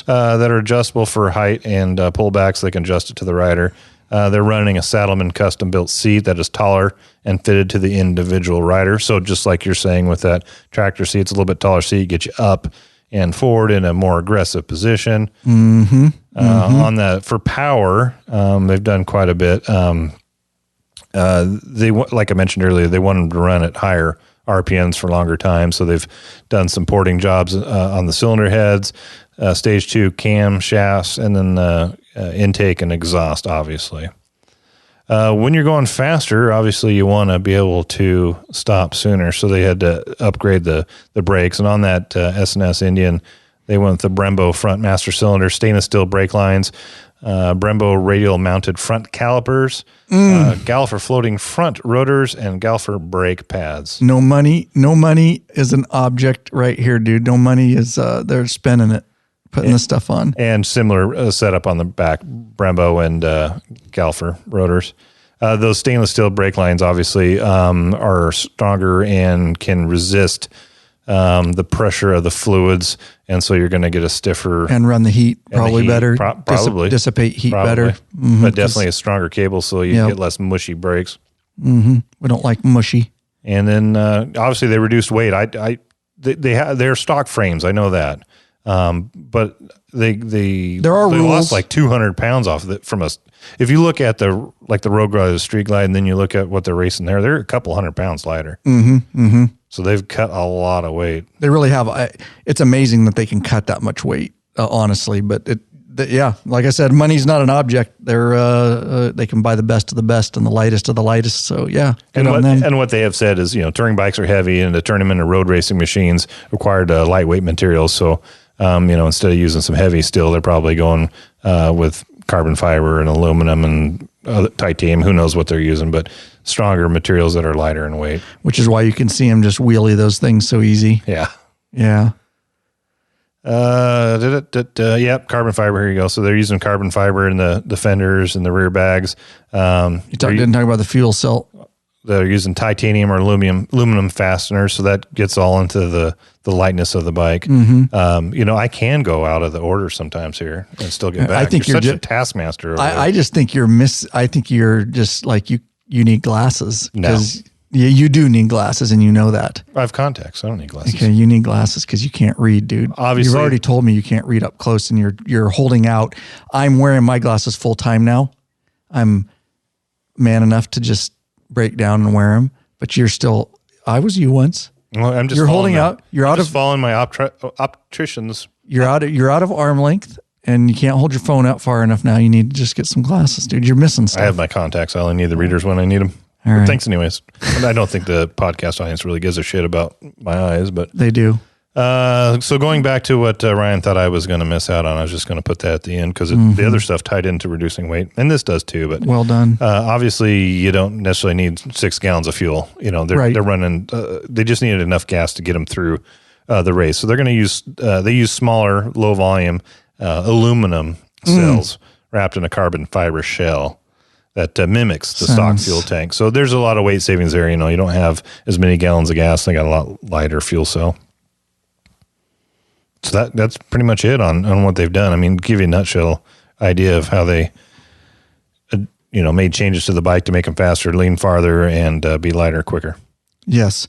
that are adjustable for height and pullbacks. So they can adjust it to the rider. They're running a Saddleman custom-built seat that is taller and fitted to the individual rider. So just like you're saying with that tractor seat, it's a little bit taller seat, get you up and forward in a more aggressive position. On that, for power, they've done quite a bit. They, like I mentioned earlier, they want them to run at higher RPMs for longer time. So they've done some porting jobs on the cylinder heads, stage 2 cam shafts, and then intake and exhaust, obviously. When you're going faster, obviously you want to be able to stop sooner. So they had to upgrade the brakes. And on that S&S Indian, they went with the Brembo front master cylinder, stainless steel brake lines, Brembo radial mounted front calipers, Galfer floating front rotors, and Galfer brake pads. No money is an object right here, dude. No money is, they're spending it, putting this stuff on. And similar setup on the back, Brembo and Galfer rotors. Those stainless steel brake lines obviously are stronger and can resist the pressure of the fluids, and so you're going to get a stiffer and run the heat probably better. Probably dissipate heat better, but dedefinitely a sronger cable, so you get less mushy brakes. We don't like mushy. And then obviously they reduced weight. They're stock frames. I know that, but they lost like 200 pounds off of it from us. If you look at the Road Glide, the Street Glide, and then you look at what they're racing there, they're a couple 100 pounds lighter. So they've cut a lot of weight. They really have. It's amazing that they can cut that much weight, honestly. But like I said, money's not an object. They can buy the best of the best and the lightest of the lightest. So yeah, and what they have said is, touring bikes are heavy, and to turn them into road racing machines required lightweight materials. So instead of using some heavy steel, they're probably going with carbon fiber and aluminum and titanium. Who knows what they're using, but stronger materials that are lighter in weight. Which is why you can see them just wheelie those things so easy. Yeah. Yeah. Yep, carbon fiber. Here you go. So they're using carbon fiber in the fenders and the rear bags. Didn't talk about the fuel cell. They're using titanium or aluminum fasteners, so that gets all into the lightness of the bike. Mm-hmm. I can go out of the order sometimes here and still get back. I think you're such a taskmaster. I just think I think you're just like you need glasses. No. Yeah, you do need glasses, and you know that. I have contacts. I don't need glasses. Okay, you need glasses because you can't read, dude. Obviously, you've already told me you can't read up close, and you're holding out. I'm wearing my glasses full time now. I'm man enough to just break down and wear them, but you're still. I was you once. Well, I'm just. You're holding out. You're out of following my opticians. You're out of arm length, and you can't hold your phone out far enough now. You need to just get some glasses, dude. You're missing stuff. I have my contacts. I only need the readers when I need them. All right. Thanks anyways. I don't think the podcast audience really gives a shit about my eyes, but they do. So going back to what Ryan thought I was going to miss out on, I was just going to put that at the end because the other stuff tied into reducing weight, and this does too. But well done. Obviously, you don't necessarily need 6 gallons of fuel. They're running. They just needed enough gas to get them through the race. So they're going to use they use smaller, low volume aluminum cells wrapped in a carbon fiber shell that mimics the stock fuel tank. So there's a lot of weight savings there. You don't have as many gallons of gas. They got a lot lighter fuel cell. So that's pretty much it on what they've done. I mean, give you a nutshell idea of how they, made changes to the bike to make them faster, lean farther, and be lighter, quicker. Yes.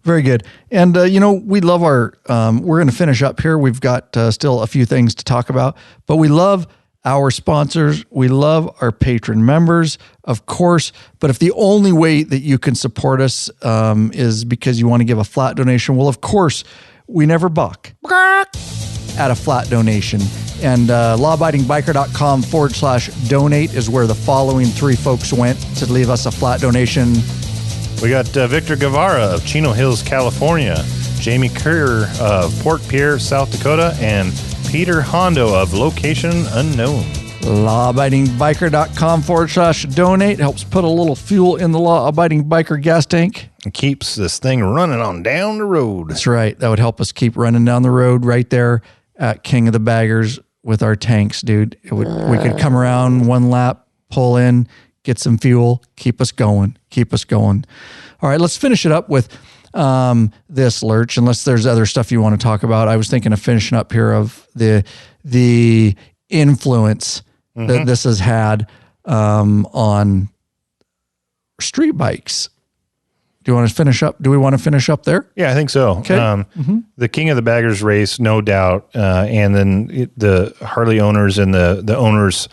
Very good. And, we love we're going to finish up here. We've got still a few things to talk about, but we love our sponsors. We love our patron members, of course. But if the only way that you can support us is because you want to give a flat donation, well, of course, we never buck at a flat donation. And lawabidingbiker.com/donate is where the following 3 folks went to leave us a flat donation. We got Victor Guevara of Chino Hills, California, Jamie Kerr of Port Pierre, South Dakota, and Peter Hondo of Location Unknown. lawabidingbiker.com/donate helps put a little fuel in the law-abiding biker gas tank. It keeps this thing running on down the road. That's right. That would help us keep running down the road right there at King of the Baggers with our tanks, dude. We could come around 1 lap, pull in, get some fuel, keep us going. All right, let's finish it up with this, Lurch, unless there's other stuff you want to talk about. I was thinking of finishing up here of the influence that this has had on street bikes. Do we want to finish up there? Yeah, I think so. Okay. The King of the Baggers race, no doubt. And then the Harley owners in the owners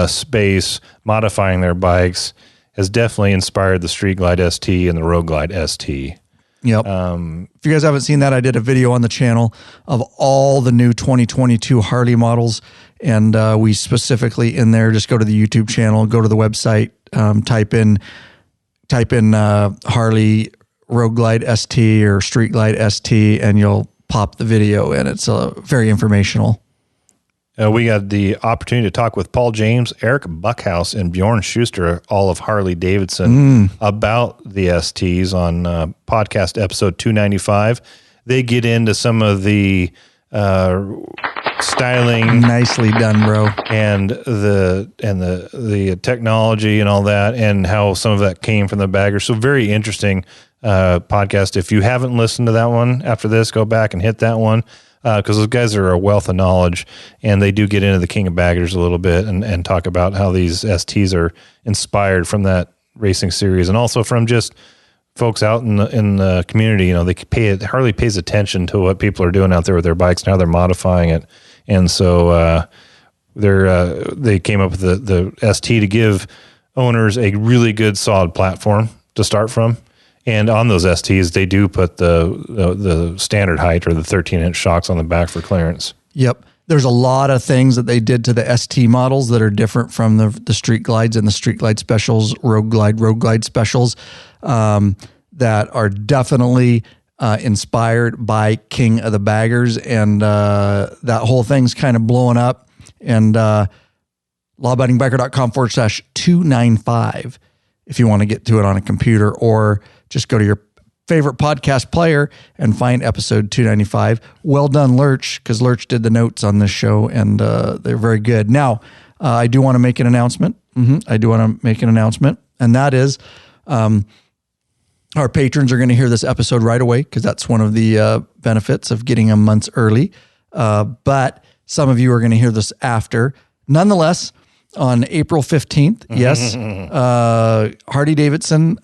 space modifying their bikes has definitely inspired the Street Glide ST and the Road Glide ST. Yep. If you guys haven't seen that, I did a video on the channel of all the new 2022 Harley models. And we specifically in there, just go to the YouTube channel, go to the website, type in Harley Road Glide ST or Street Glide ST, and you'll pop the video in. It's very informational. We got the opportunity to talk with Paul James, Eric Buckhouse, and Bjorn Schuster, all of Harley-Davidson, about the STs on podcast episode 295. They get into some of the styling, nicely done, bro, and the technology and all that, and how some of that came from the bagger. So very interesting podcast. If you haven't listened to that one after this, go back and hit that one. Because those guys are a wealth of knowledge, and they do get into the King of Baggers a little bit and talk about how these STs are inspired from that racing series, and also from just folks out in the community. Harley pays attention to what people are doing out there with their bikes and how they're modifying it, and so they came up with the ST to give owners a really good solid platform to start from. And on those STs, they do put the standard height or the 13-inch shocks on the back for clearance. Yep. There's a lot of things that they did to the ST models that are different from the Street Glides and the Street Glide Specials, Road Glide Specials, that are definitely inspired by King of the Baggers. And that whole thing's kind of blowing up. And lawabidingbiker.com/295 if you want to get to it on a computer, or just go to your favorite podcast player and find episode 295. Well done, Lurch, because Lurch did the notes on this show, and they're very good. Now, I do want to make an announcement. I do want to make an announcement, and that is our patrons are going to hear this episode right away, because that's one of the benefits of getting them months early. But some of you are going to hear this after. Nonetheless, on April 15th, yes, Harley-Davidson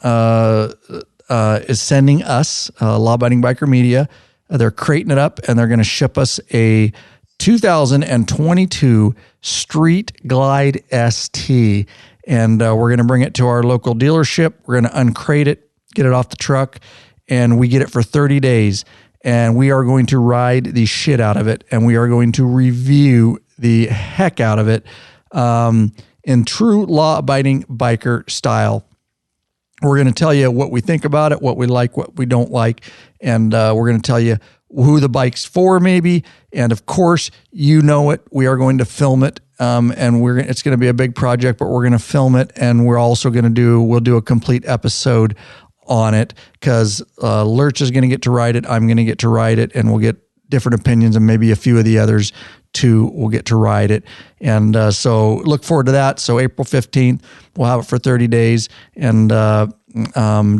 is sending us, Law Abiding Biker Media, they're crating it up, and they're going to ship us a 2022 Street Glide ST. And we're going to bring it to our local dealership. We're going to uncrate it, get it off the truck, and we get it for 30 days. And we are going to ride the shit out of it, and we are going to review the heck out of it in true law-abiding biker style. We're going to tell you what we think about it, what we like, what we don't like, and we're going to tell you who the bike's for, maybe. And of course, you know it. We are going to film it, and it's going to be a big project, but we're going to film it, and we're also going to we'll do a complete episode on it, because Lurch is going to get to ride it. I'm going to get to ride it, and we'll get different opinions, and maybe a few of the others too will get to ride it. And so look forward to that. So April 15th, we'll have it for 30 days. And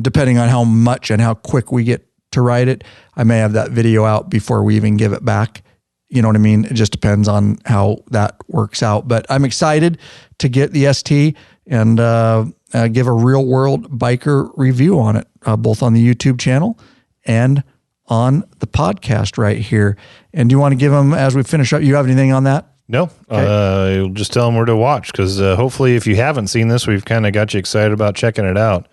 depending on how much and how quick we get to ride it, I may have that video out before we even give it back. You know what I mean? It just depends on how that works out. But I'm excited to get the ST and give a real world biker review on it, both on the YouTube channel and on the podcast right here. And do you want to give them, as we finish up, you have anything on that? No, okay. Just tell them where to watch, because hopefully if you haven't seen this, we've kind of got you excited about checking it out.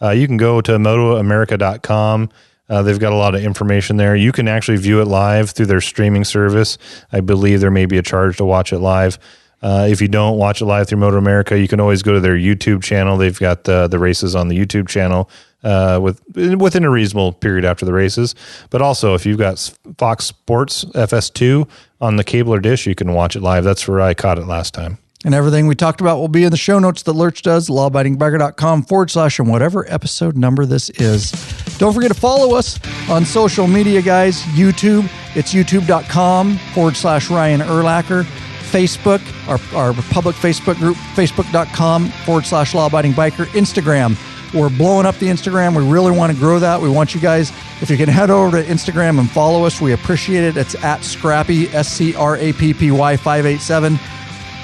You can go to MotoAmerica.com. They've got a lot of information there. You can actually view it live through their streaming service. I believe there may be a charge to watch it live. If you don't watch it live through MotoAmerica, you can always go to their YouTube channel. They've got the races on the YouTube channel within a reasonable period after the races. But also, if you've got Fox Sports FS2 on the cable or dish, you can watch it live. That's where I caught it last time. And everything we talked about will be in the show notes that Lurch does, lawabidingbiker.com/ and whatever episode number this is. Don't forget to follow us on social media, guys. YouTube, it's youtube.com/Ryan Urlacher. Facebook, our public Facebook group, facebook.com/lawabidingbiker. Instagram, we're blowing up the Instagram. We really want to grow that. We want you guys, if you can head over to Instagram and follow us, we appreciate it. It's at Scrappy, SCRAPPY 587.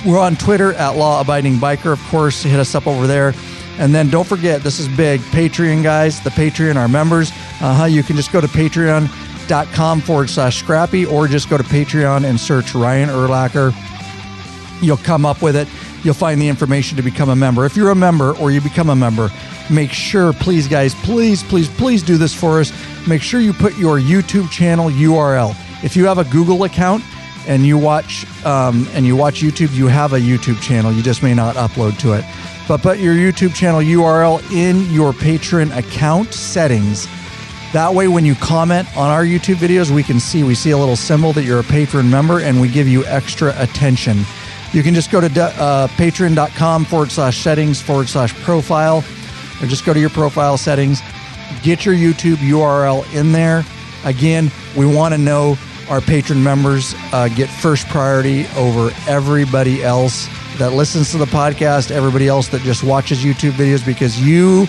We're on Twitter at Law Abiding Biker. Of course, hit us up over there. And then don't forget, this is big, Patreon, guys. The Patreon, our members. You can just go to patreon.com/Scrappy, or just go to Patreon and search Ryan Urlacher. You'll come up with it. You'll find the information to become a member. If you're a member or you become a member, make sure, please, guys, please do this for us. Make sure you put your YouTube channel URL. If you have a Google account and you watch YouTube, you have a YouTube channel. You just may not upload to it. But put your YouTube channel URL in your patron account settings. That way, when you comment on our YouTube videos, we see a little symbol that you're a patron member, and we give you extra attention. You can just go to patreon.com/settings/profile, or just go to your profile settings, get your YouTube URL in there. Again, we want to know our patron members get first priority over everybody else that listens to the podcast, everybody else that just watches YouTube videos, because you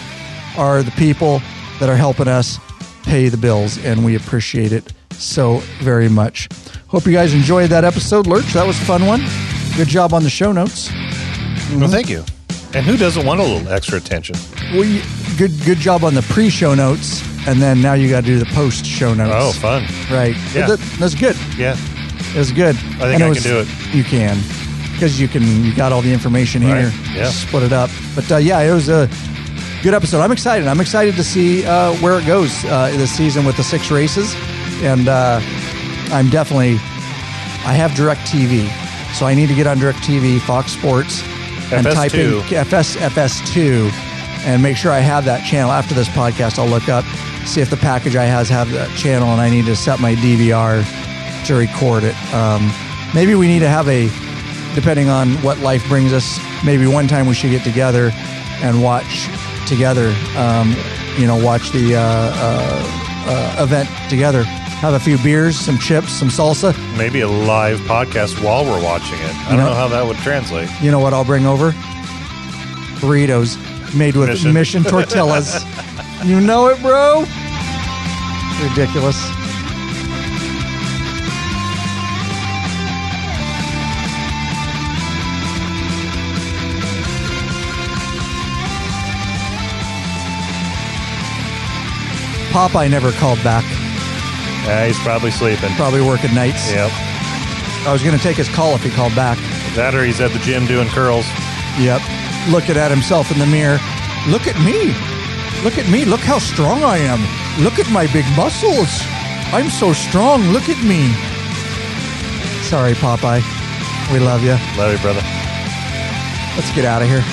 are the people that are helping us pay the bills, and we appreciate it so very much. Hope you guys enjoyed that episode. Lurch, that was a fun one. Good job on the show notes. Well, thank you. And who doesn't want a little extra attention? Well, good job on the pre-show notes, and then now you got to do the post-show notes. Oh, fun. Right. Yeah. That's good. Yeah. It was good. I think I can do it. You can. Because you got all the information here. Right. Yeah. Split it up. But it was a good episode. I'm excited. I'm excited to see where it goes this season with the 6 races. And I have DirecTV. So I need to get on DirecTV, Fox Sports, and type in FS2 and make sure I have that channel. After this podcast, I'll look up, see if the package I have that channel, and I need to set my DVR to record it. Maybe we need to have a depending on what life brings us, maybe one time we should get together and watch together. Watch the event together. Have a few beers, some chips, some salsa. Maybe a live podcast while we're watching it. I don't know how that would translate. You know what I'll bring over? Burritos made with Mission tortillas. You know it, bro? Ridiculous. Popeye never called back. Yeah, he's probably sleeping. Probably working nights. Yep. I was going to take his call if he called back. That or he's at the gym doing curls. Yep. Looking at himself in the mirror. Look at me. Look at me. Look how strong I am. Look at my big muscles. I'm so strong. Look at me. Sorry, Popeye. We love you. Love you, brother. Let's get out of here.